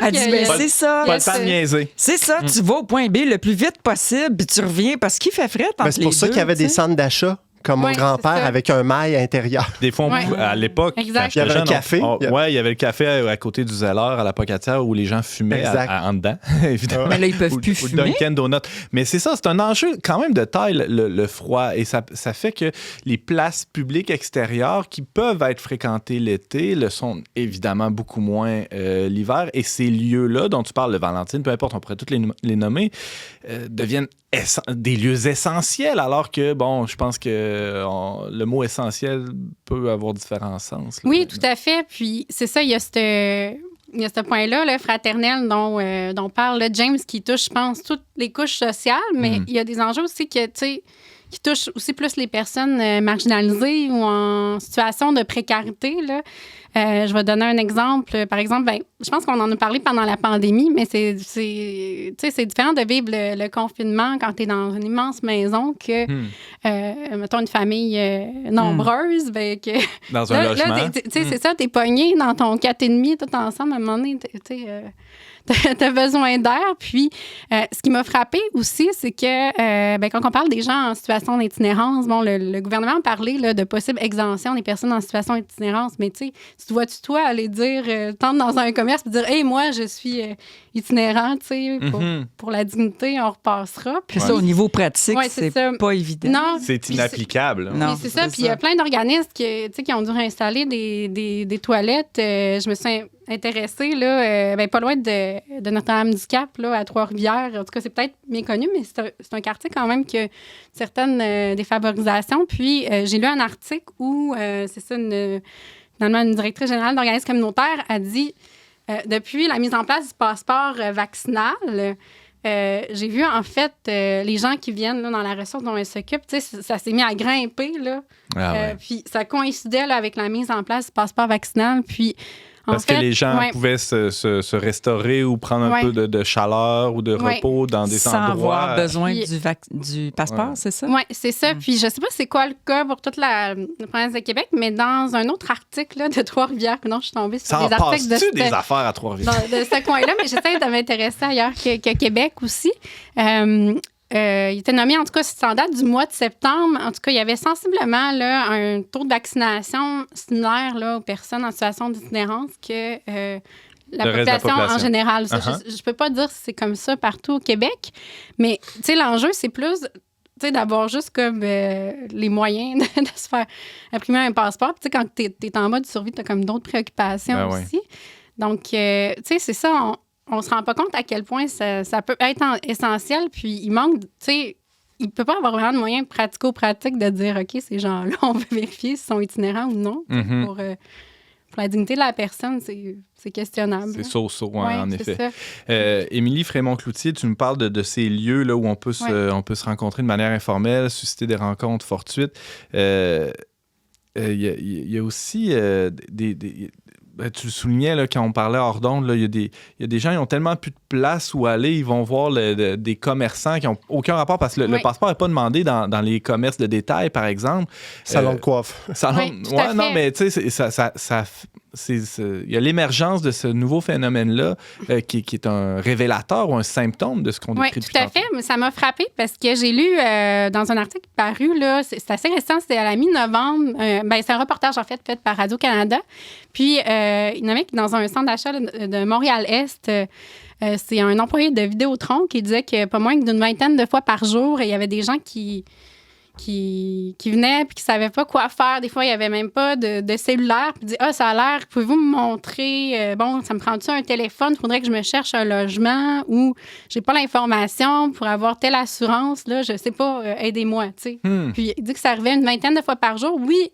Speaker 6: Elle dit, ben, c'est ça.
Speaker 4: Pas le temps de niaiser.
Speaker 6: C'est ça, tu vas au point B le plus vite possible, puis tu reviens parce qu'il fait fret entre
Speaker 5: Ben, c'est pour
Speaker 6: les
Speaker 5: ça
Speaker 6: deux,
Speaker 5: qu'il y avait
Speaker 6: tu sais.
Speaker 5: des centres d'achat, comme mon
Speaker 8: Ouais,
Speaker 5: grand-père,
Speaker 8: c'est ça.
Speaker 5: avec un mail intérieur.
Speaker 4: Des fois, à l'époque,
Speaker 8: Exact.
Speaker 4: quand j'étais
Speaker 5: Il y avait un
Speaker 4: jeune,
Speaker 5: café.
Speaker 4: il y avait le café à côté du Zeller, à la Pocatière, où les gens fumaient
Speaker 5: Exact.
Speaker 4: en dedans, évidemment.
Speaker 6: Mais là, ils peuvent
Speaker 4: Ou-
Speaker 6: plus
Speaker 4: ou
Speaker 6: fumer.
Speaker 4: Dunkin' Donuts. Mais c'est ça, c'est un enjeu quand même de taille, le froid. Et ça fait que les places publiques extérieures qui peuvent être fréquentées l'été le sont évidemment beaucoup moins l'hiver. Et ces lieux-là dont tu parles, le Valentine, peu importe, on pourrait tous les nommer, deviennent des lieux essentiels, alors que, bon, je pense que le mot essentiel peut avoir différents sens. Là.
Speaker 8: Oui, tout à fait. Puis c'est ça, il y a ce point-là, le fraternel dont parle là, James, qui touche, je pense, toutes les couches sociales, mais il y a des enjeux aussi que, tu sais, qui touchent aussi plus les personnes marginalisées ou en situation de précarité. Là. Je vais donner un exemple. Par exemple, je pense qu'on en a parlé pendant la pandémie, mais c'est différent de vivre le confinement quand tu es dans une immense maison que, mettons, une famille nombreuse. Ben, que,
Speaker 4: dans un logement.
Speaker 8: Là, c'est ça, tu es pogné dans ton 4,5 tout ensemble. À un moment donné, t'as besoin d'air. Puis, ce qui m'a frappé aussi, c'est que quand on parle des gens en situation d'itinérance, bon, le gouvernement a parlé là, de possible exemption des personnes en situation d'itinérance, mais tu sais, tu dois-tu, toi, aller dire, tendre dans un commerce et dire, hey, moi, je suis itinérant, tu sais, pour la dignité, on repassera.
Speaker 6: Puis ça, au niveau pratique,
Speaker 8: Ouais,
Speaker 6: c'est
Speaker 8: ça.
Speaker 6: pas évident.
Speaker 8: Non.
Speaker 4: C'est inapplicable.
Speaker 6: Non,
Speaker 8: Mais c'est ça. Puis il y a plein d'organismes qui ont dû réinstaller des toilettes. Je me suis intéressée, là, pas loin de Notre-Dame-du-Cap, là, à Trois-Rivières. En tout cas, c'est peut-être méconnu, mais c'est un quartier quand même qui a certaines défavorisations. Puis j'ai lu un article où, c'est ça, finalement, une directrice générale d'organismes communautaires a dit, depuis la mise en place du passeport vaccinal, j'ai vu, en fait, les gens qui viennent là, dans la ressource dont elle s'occupe, ça s'est mis à grimper, là. Puis ça coïncidait là, avec la mise en place du passeport vaccinal. Puis,
Speaker 4: parce que les gens pouvaient se restaurer ou prendre un peu de chaleur ou de repos dans des
Speaker 6: sans
Speaker 4: endroits.
Speaker 6: avoir besoin du passeport, c'est ça?
Speaker 8: Oui, c'est ça. Puis je sais pas c'est quoi le cas pour toute la province de Québec, mais dans un autre article là, de Trois-Rivières, non, je suis tombée sur des articles de
Speaker 4: des affaires à Trois-Rivières?
Speaker 8: De ce coin-là, mais j'essaie de m'intéresser ailleurs que Québec aussi. Il était nommé, en tout cas, en date du mois de septembre. En tout cas, il y avait sensiblement là, un taux de vaccination similaire là, aux personnes en situation d'itinérance que la population en général. Ça, je ne peux pas dire si c'est comme ça partout au Québec, mais l'enjeu, c'est plus d'avoir juste comme les moyens de se faire imprimer un passeport. Puis, quand tu es en mode survie, tu as comme d'autres préoccupations aussi. Donc, c'est ça, on se rend pas compte à quel point ça peut être essentiel. Puis, il manque, il peut pas avoir vraiment de moyens pratico-pratiques de dire, OK, ces gens-là, on veut vérifier s'ils sont itinérants ou non. Pour la dignité de la personne, c'est questionnable.
Speaker 4: C'est so-so, en effet.
Speaker 8: Ça.
Speaker 4: Émilie Frémont-Cloutier, tu me parles de ces lieux là, où on peut se rencontrer de manière informelle, susciter des rencontres fortuites. Il y a aussi tu le soulignais là, quand on parlait hors d'onde, il y a des gens qui ont tellement plus de place où aller, ils vont voir des commerçants qui n'ont aucun rapport parce que le passeport n'est pas demandé dans les commerces de détail, par exemple.
Speaker 5: Salon de coiffe.
Speaker 4: Non, mais tu sais, il y a l'émergence de ce nouveau phénomène-là qui est un révélateur ou un symptôme de ce qu'on décrit depuis
Speaker 8: tantôt. Oui, tout à fait. Mais ça m'a frappée parce que j'ai lu dans un article paru, là, c'est assez récent, c'était à la mi-novembre. C'est un reportage, en fait par Radio-Canada. Puis, il y en avait qui, dans un centre d'achat de Montréal-Est, c'est un employé de Vidéotron qui disait que pas moins d'une vingtaine de fois par jour, il y avait des gens qui venaient puis qui ne savaient pas quoi faire. Des fois, il n'y avait même pas de cellulaire. Puis ils disaient, ça a l'air, pouvez-vous me montrer, ça me prend-tu un téléphone? Il faudrait que je me cherche un logement ou j'ai pas l'information pour avoir telle assurance. Là, je sais pas, aidez-moi. Puis il dit que ça arrivait une vingtaine de fois par jour. Oui,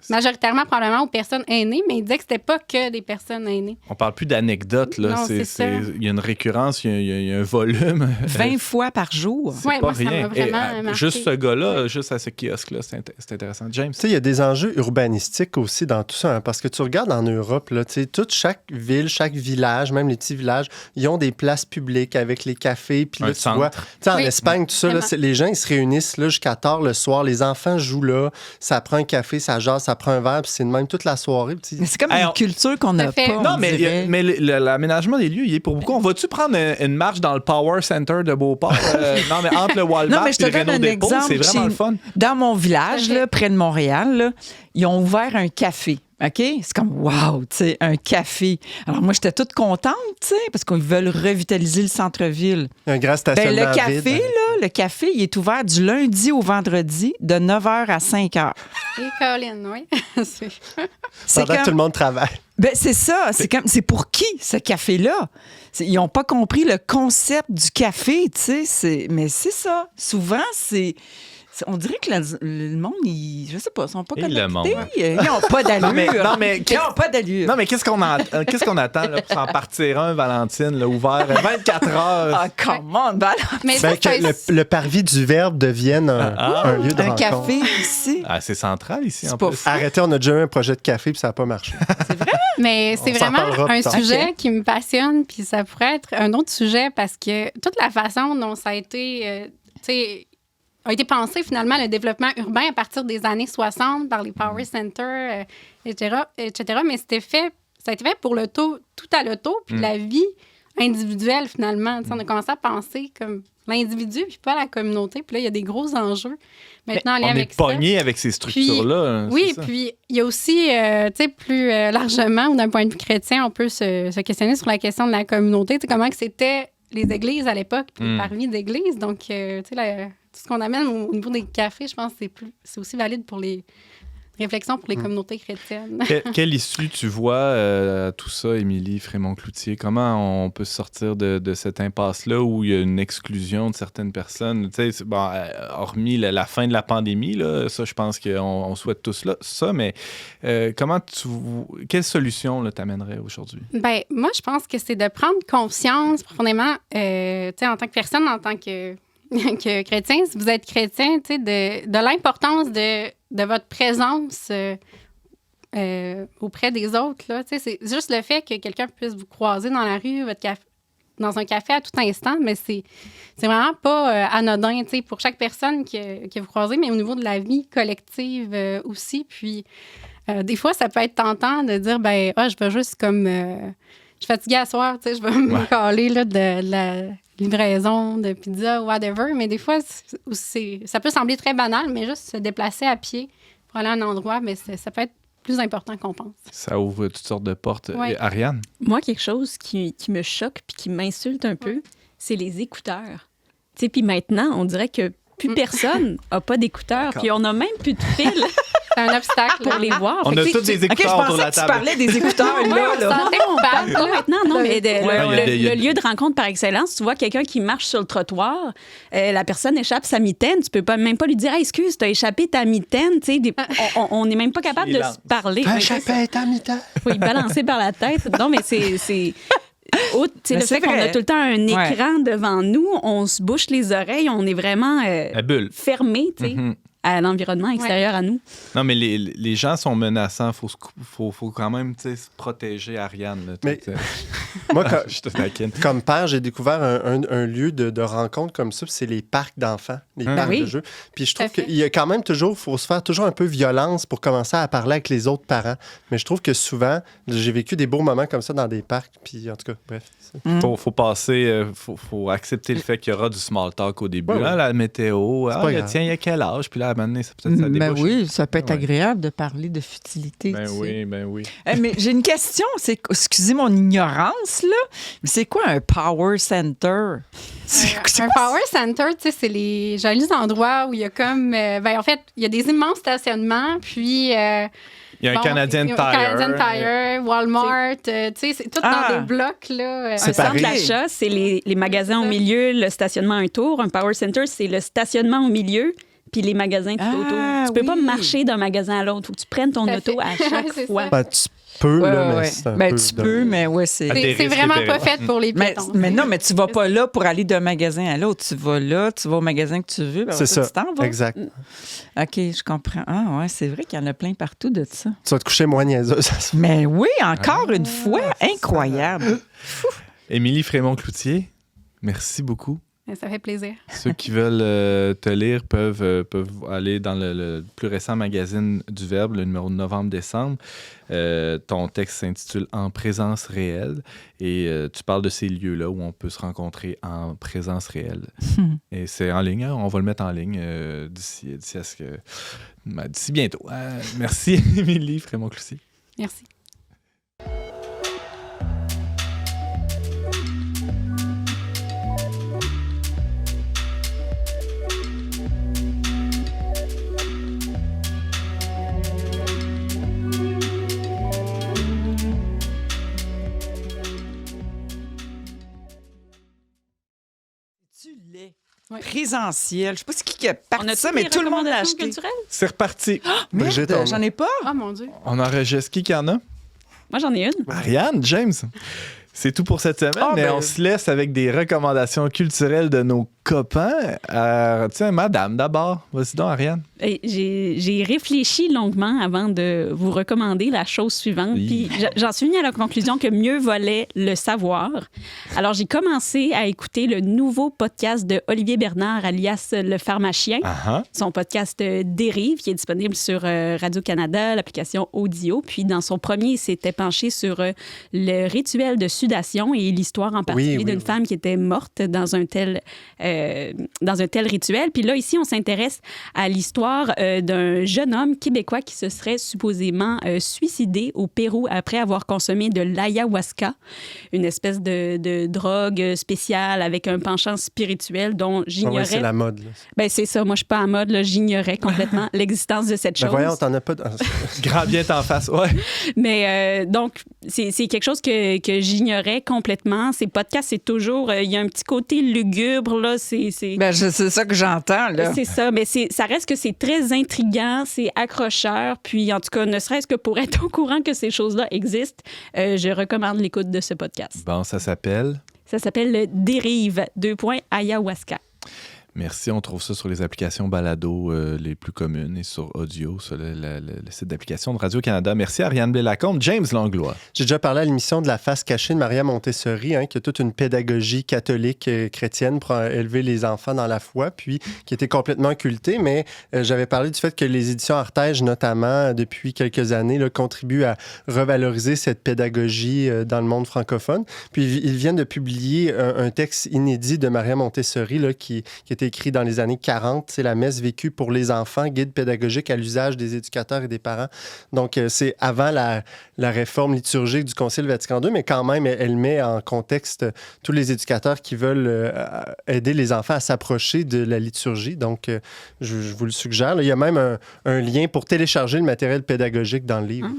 Speaker 8: majoritairement, probablement, aux personnes aînées, mais il disait que c'était pas que des personnes aînées.
Speaker 4: On parle plus d'anecdotes, là.
Speaker 8: Non, c'est ça.
Speaker 4: Il y a une récurrence, il y a un volume.
Speaker 6: 20 fois par jour.
Speaker 4: C'est pas rien.
Speaker 8: Ça m'a vraiment marqué.
Speaker 4: Juste ce gars-là, juste à ce kiosque-là, c'est intéressant. James?
Speaker 5: Il y a des enjeux urbanistiques aussi dans tout ça, parce que tu regardes en Europe, là, chaque ville, chaque village, même les petits villages, ils ont des places publiques avec les cafés, puis là, tu vois, en Espagne, tout ça, là, les gens, ils se réunissent là, jusqu'à tard le soir, les enfants jouent là, ça prend un café, ça jase, ça ça prend un verre, puis c'est de même toute la soirée. Puis
Speaker 6: Mais c'est comme une culture qu'on n'a pas.
Speaker 4: Non,
Speaker 6: on
Speaker 4: mais,
Speaker 6: dirait.
Speaker 4: mais l'aménagement des lieux, il est pour beaucoup. On va-tu prendre une marche dans le Power Center de Beauport? Non, mais entre le Walmart
Speaker 6: Non, mais je
Speaker 4: et
Speaker 6: te
Speaker 4: le
Speaker 6: donne
Speaker 4: Renault
Speaker 6: un
Speaker 4: Dépôt,
Speaker 6: exemple.
Speaker 4: c'est vraiment
Speaker 6: Chez-
Speaker 4: le fun.
Speaker 6: Dans mon village, là, près de Montréal, là, ils ont ouvert un café. OK? C'est comme, wow, tu sais, un café. Alors, moi, j'étais toute contente, tu sais, parce qu'ils veulent revitaliser le centre-ville.
Speaker 5: un grand stationnement
Speaker 6: Le café,
Speaker 5: vide.
Speaker 6: là, le café, il est ouvert du lundi au vendredi de 9h à 5h.
Speaker 8: Et Colin, oui. C'est-
Speaker 6: C'est
Speaker 5: Pendant que tout le monde travaille.
Speaker 6: Ben, c'est ça. C'est pour qui, ce café-là? Ils n'ont pas compris le concept du café, tu sais. Mais c'est ça. Souvent, on dirait que le monde, je sais pas, ils sont pas
Speaker 4: Et
Speaker 6: connectés.
Speaker 4: le monde.
Speaker 6: Ils n'ont pas d'allure.
Speaker 4: Non, mais
Speaker 6: Ils n'ont pas d'allure.
Speaker 4: Non, mais qu'est-ce qu'on attend là, pour s'en partir un, Valentine, là, ouvert 24 heures?
Speaker 6: Ah, come on,
Speaker 8: Mais
Speaker 5: Ben,
Speaker 8: ça,
Speaker 5: que le parvis du Verbe devienne un lieu de
Speaker 6: un
Speaker 5: rencontre.
Speaker 6: café ici.
Speaker 4: Ah, c'est central ici, en
Speaker 6: C'est pas
Speaker 4: plus.
Speaker 6: fou.
Speaker 5: Arrêtez, on a déjà eu un projet de café, puis ça n'a pas marché.
Speaker 8: Mais c'est
Speaker 5: On s'en
Speaker 8: vraiment
Speaker 5: parlera
Speaker 8: un
Speaker 5: plus tard.
Speaker 8: sujet
Speaker 6: Ok.
Speaker 8: qui me passionne, puis ça pourrait être un autre sujet parce que toute la façon dont ça a été, tu sais, a été pensé finalement le développement urbain à partir des années 60 par les Power Centers, etc., mais ça a été fait pour tout à l'auto, puis la vie individuelle finalement. Tu sais, on a commencé à penser comme l'individu, puis pas la communauté, puis là, il y a des gros enjeux maintenant en lien
Speaker 4: On
Speaker 8: avec
Speaker 4: est
Speaker 8: ça.
Speaker 4: pogné avec ces structures-là.
Speaker 8: Oui,
Speaker 4: c'est ça.
Speaker 8: puis il y a aussi, tu sais, plus largement, ou d'un point de vue chrétien, on peut se questionner sur la question de la communauté. Tu sais, comment que c'était les églises à l'époque, puis les parvis d'églises. Donc, tu sais, tout ce qu'on amène au niveau des cafés, je pense que c'est aussi valide pour les réflexions pour les communautés chrétiennes.
Speaker 4: Quelle issue tu vois à tout ça, Émilie Frémont-Cloutier? Comment on peut sortir de cette impasse-là où il y a une exclusion de certaines personnes? Tu sais, bon, hormis la fin de la pandémie, là, ça, je pense qu'on souhaite tous ça, mais quelle solution t'amènerais aujourd'hui?
Speaker 8: Ben, moi, je pense que c'est de prendre conscience profondément, tu sais, en tant que personne, en tant que chrétien, si vous êtes chrétien, tu sais, de l'importance de votre présence auprès des autres. Là. Tu sais, c'est juste le fait que quelqu'un puisse vous croiser dans la rue, dans un café à tout instant, mais c'est vraiment pas anodin, tu sais, pour chaque personne que vous croisez, mais au niveau de la vie collective aussi. Puis, des fois, ça peut être tentant de dire, ben, je vais juste comme... je suis fatiguée à soir, tu sais, je vais me caler là, de la livraison de pizza ou whatever, mais des fois, ça peut sembler très banal, mais juste se déplacer à pied pour aller à un endroit, mais ça peut être plus important qu'on pense.
Speaker 4: Ça ouvre toutes sortes de portes.
Speaker 8: Oui.
Speaker 4: Et Ariane?
Speaker 7: Moi, quelque chose qui me choque puis qui m'insulte un peu, c'est les écouteurs. Tu sais, puis maintenant, on dirait que plus personne n'a pas d'écouteurs, puis on n'a même plus de fil
Speaker 8: C'est un obstacle.
Speaker 7: pour les voir.
Speaker 4: On
Speaker 7: Fait
Speaker 4: a
Speaker 7: que,
Speaker 4: tous
Speaker 7: tu sais,
Speaker 4: des écouteurs autour de la
Speaker 6: Tu
Speaker 4: table.
Speaker 6: parlais des écouteurs,
Speaker 8: Ouais,
Speaker 6: là.
Speaker 8: on se sentait coupable,
Speaker 7: pas
Speaker 8: là.
Speaker 7: maintenant, non, mais
Speaker 4: il y a
Speaker 7: le lieu de rencontre par excellence, tu vois quelqu'un qui marche sur le trottoir, la personne échappe sa mitaine, tu peux même pas lui dire hey, excuse, t'as échappé ta mitaine, tu sais, on n'est même pas capable de se parler.
Speaker 5: Un
Speaker 7: Ouais,
Speaker 5: chapelle à mi-temps.
Speaker 7: oui, balancer par la tête. Non, mais c'est le
Speaker 6: Mais
Speaker 7: fait
Speaker 6: c'est
Speaker 7: qu'on a
Speaker 6: vrai.
Speaker 7: tout le temps un
Speaker 6: Ouais.
Speaker 7: écran devant nous, on se bouche les oreilles, on est vraiment
Speaker 4: La bulle.
Speaker 7: fermé, tu sais,
Speaker 4: Mhm.
Speaker 7: à l'environnement extérieur à nous.
Speaker 4: Non, mais les gens sont menaçants. Faut quand même tu sais, se protéger, Ariane. Là,
Speaker 5: Mais-
Speaker 4: tu sais.
Speaker 5: Moi,
Speaker 4: Je te taquine.
Speaker 5: comme père, j'ai découvert un lieu de rencontre comme ça, puis c'est les parcs d'enfants, les parcs
Speaker 7: oui.
Speaker 5: de jeux. Puis je
Speaker 8: Tout à
Speaker 5: trouve
Speaker 8: fait.
Speaker 5: qu'il y a quand même toujours, faut se faire toujours un peu violence pour commencer à parler avec les autres parents. Mais je trouve que souvent, j'ai vécu des beaux moments comme ça dans des parcs, puis en tout cas, bref.
Speaker 4: Faut passer, faut accepter le fait qu'il y aura du small talk au début.
Speaker 5: Ouais, ouais.
Speaker 4: Hein, la météo,
Speaker 5: pas grave.
Speaker 4: tiens, il y a quel âge? Puis là, à un moment donné, ça peut-être ça
Speaker 6: Ben
Speaker 4: débouche.
Speaker 6: oui, ça peut être
Speaker 4: Ouais.
Speaker 6: agréable de parler de futilité.
Speaker 4: Ben
Speaker 6: tu sais.
Speaker 4: oui, ben oui.
Speaker 6: Mais j'ai une question. Excusez mon ignorance, là. Mais c'est quoi un power center?
Speaker 8: Un power center, tu sais, c'est les jolis endroits où il y a comme... ben, en fait, il y a des immenses stationnements, puis...
Speaker 4: Il y a un Canadian Tire.
Speaker 8: Canadian Tire, Walmart, tu sais, c'est tout
Speaker 6: Ah.
Speaker 8: dans des blocs, là.
Speaker 7: Un
Speaker 5: C'est
Speaker 7: centre
Speaker 5: pareil.
Speaker 7: d'achat, c'est les magasins au milieu, le stationnement un tour. Un power center, c'est le stationnement au milieu, puis les magasins tout
Speaker 6: Ah,
Speaker 7: autour. Tu peux pas
Speaker 6: oui.
Speaker 7: marcher d'un magasin à l'autre. Faut que tu prennes ton
Speaker 8: Tout à
Speaker 7: auto
Speaker 8: fait.
Speaker 7: à chaque
Speaker 8: C'est
Speaker 7: fois.
Speaker 8: ça.
Speaker 5: Ben, tu peux,
Speaker 6: Ouais,
Speaker 5: là, mais
Speaker 6: ouais.
Speaker 5: c'est un
Speaker 6: Ben,
Speaker 5: peu...
Speaker 6: tu peux, mais ouais, c'est...
Speaker 4: Des
Speaker 8: C'est
Speaker 4: risques
Speaker 8: vraiment
Speaker 4: et
Speaker 8: pas
Speaker 4: périls.
Speaker 8: fait pour les
Speaker 6: Mais,
Speaker 8: piétons.
Speaker 6: mais non, mais tu vas pas là pour aller d'un magasin à l'autre. Tu vas là, tu vas au magasin que tu veux. ben
Speaker 5: C'est ça,
Speaker 6: Tu t'en vas.
Speaker 5: exact.
Speaker 6: OK, je comprends. Ah, ouais, c'est vrai qu'il y en a plein partout de ça.
Speaker 5: Tu vas te coucher moins niaiseuse.
Speaker 6: Mais oui, encore une fois, incroyable.
Speaker 4: Émilie Frémont-Cloutier, merci beaucoup
Speaker 8: Ça fait plaisir.
Speaker 4: Ceux qui veulent te lire peuvent aller dans le plus récent magazine du Verbe, le numéro de novembre-décembre. Ton texte s'intitule « En présence réelle » et tu parles de ces lieux-là où on peut se rencontrer en présence réelle. Et c'est en ligne, hein? On va le mettre en ligne d'ici à ce que... d'ici bientôt. Merci, Émilie Frémont-Cloutier.
Speaker 8: Merci.
Speaker 6: Oui. Présentiel. Je sais pas qui a parti
Speaker 7: On a
Speaker 6: ça,
Speaker 7: toutes
Speaker 6: mais
Speaker 7: les
Speaker 6: tout le monde l'a
Speaker 7: recommandations
Speaker 6: acheté.
Speaker 7: culturelles?
Speaker 4: C'est reparti.
Speaker 5: Brigitte,
Speaker 6: Merde, j'en ai pas.
Speaker 8: Oh mon Dieu.
Speaker 4: On enregistre qui en a?
Speaker 7: Moi, j'en ai une.
Speaker 4: Ariane, James. C'est tout pour cette semaine, mais on se laisse avec des recommandations culturelles de nos copains. Tiens, madame, d'abord. Vas-y donc, Ariane.
Speaker 7: J'ai réfléchi longuement avant de vous recommander la chose suivante. Puis j'en suis venue à la conclusion que mieux valait le savoir. Alors, j'ai commencé à écouter le nouveau podcast de Olivier Bernard, alias Le Pharmacien. Son podcast Dérive, qui est disponible sur Radio-Canada, l'application Audio. Puis, dans son premier, il s'était penché sur le rituel de sudation et l'histoire en particulier d'une femme qui était morte dans un tel rituel. Puis là, ici, on s'intéresse à l'histoire d'un jeune homme québécois qui se serait supposément suicidé au Pérou après avoir consommé de l'ayahuasca, une espèce de drogue spéciale avec un penchant spirituel dont j'ignorais...
Speaker 5: c'est la mode. Là.
Speaker 7: Ben, c'est ça. Moi, je suis pas à mode. Là. J'ignorais complètement l'existence de cette chose.
Speaker 5: Voyons, t'en as pas...
Speaker 4: Grand bien t'en face, ouais.
Speaker 7: Mais donc, c'est quelque chose que j'ignorais complètement. Ces podcasts, c'est toujours... Il y a un petit côté lugubre, là.
Speaker 6: Ben, c'est ça que j'entends, là.
Speaker 7: C'est ça, mais ça reste que c'est très intriguant, c'est accrocheur, puis en tout cas, ne serait-ce que pour être au courant que ces choses-là existent, je recommande l'écoute de ce podcast.
Speaker 4: Bon, ça s'appelle?
Speaker 7: Ça s'appelle le Dérive, ;ayahuasca.
Speaker 4: Merci. On trouve ça sur les applications balado les plus communes et sur Audio, sur le site d'application de Radio-Canada. Merci Ariane Blais-Lacombe. James Langlois.
Speaker 5: J'ai déjà parlé à l'émission de La face cachée de Maria Montessori, qui a toute une pédagogie catholique chrétienne pour élever les enfants dans la foi, puis qui était complètement occultée. Mais j'avais parlé du fait que les éditions Artege, notamment, depuis quelques années, là, contribuent à revaloriser cette pédagogie dans le monde francophone. Puis ils viennent de publier un texte inédit de Maria Montessori là, qui était écrit dans les années 40. C'est la messe vécue pour les enfants, guide pédagogique à l'usage des éducateurs et des parents. Donc, c'est avant la réforme liturgique du Concile Vatican II, mais quand même, elle met en contexte tous les éducateurs qui veulent aider les enfants à s'approcher de la liturgie. Donc, je vous le suggère. Là, il y a même un lien pour télécharger le matériel pédagogique dans le livre.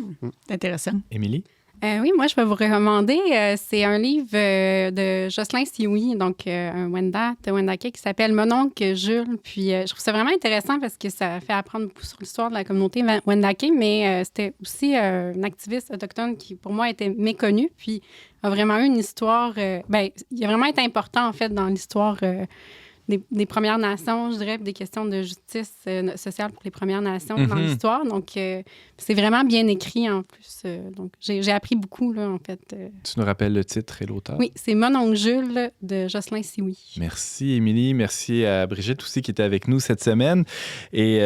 Speaker 7: C'est intéressant.
Speaker 4: Émilie?
Speaker 8: Oui, moi, je vais vous recommander. C'est un livre de Jocelyn Sioui, donc un Wendake qui s'appelle Mon oncle Jules. Puis, je trouve ça vraiment intéressant parce que ça fait apprendre beaucoup sur l'histoire de la communauté Wendake, mais c'était aussi un activiste autochtone qui, pour moi, était méconnu. Puis, a vraiment eu une histoire... il a vraiment été important, en fait, dans l'histoire... Des Premières Nations, je dirais, des questions de justice sociale pour les Premières Nations dans l'histoire. Donc, c'est vraiment bien écrit en plus. Donc, j'ai appris beaucoup, là, en fait.
Speaker 4: Tu nous rappelles le titre et l'auteur?
Speaker 8: Oui, c'est Mon oncle Jules de Jocelyn Sioui.
Speaker 4: Merci, Émilie. Merci à Brigitte aussi qui était avec nous cette semaine. Et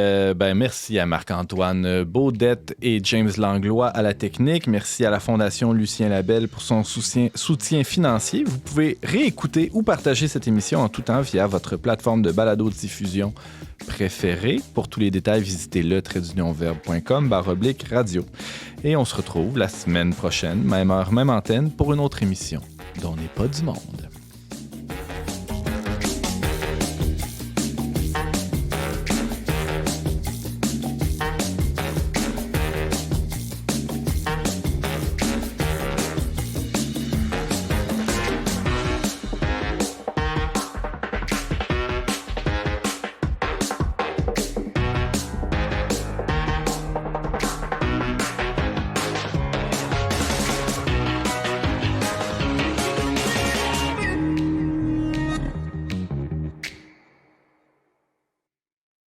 Speaker 4: merci à Marc-Antoine Baudette et James Langlois à la technique. Merci à la Fondation Lucien Labelle pour son soutien financier. Vous pouvez réécouter ou partager cette émission en tout temps via votre plateforme de balado-diffusion préférée. Pour tous les détails, visitez le-verbe.com/radio. Et on se retrouve la semaine prochaine, même heure, même antenne, pour une autre émission dont n'est pas du monde.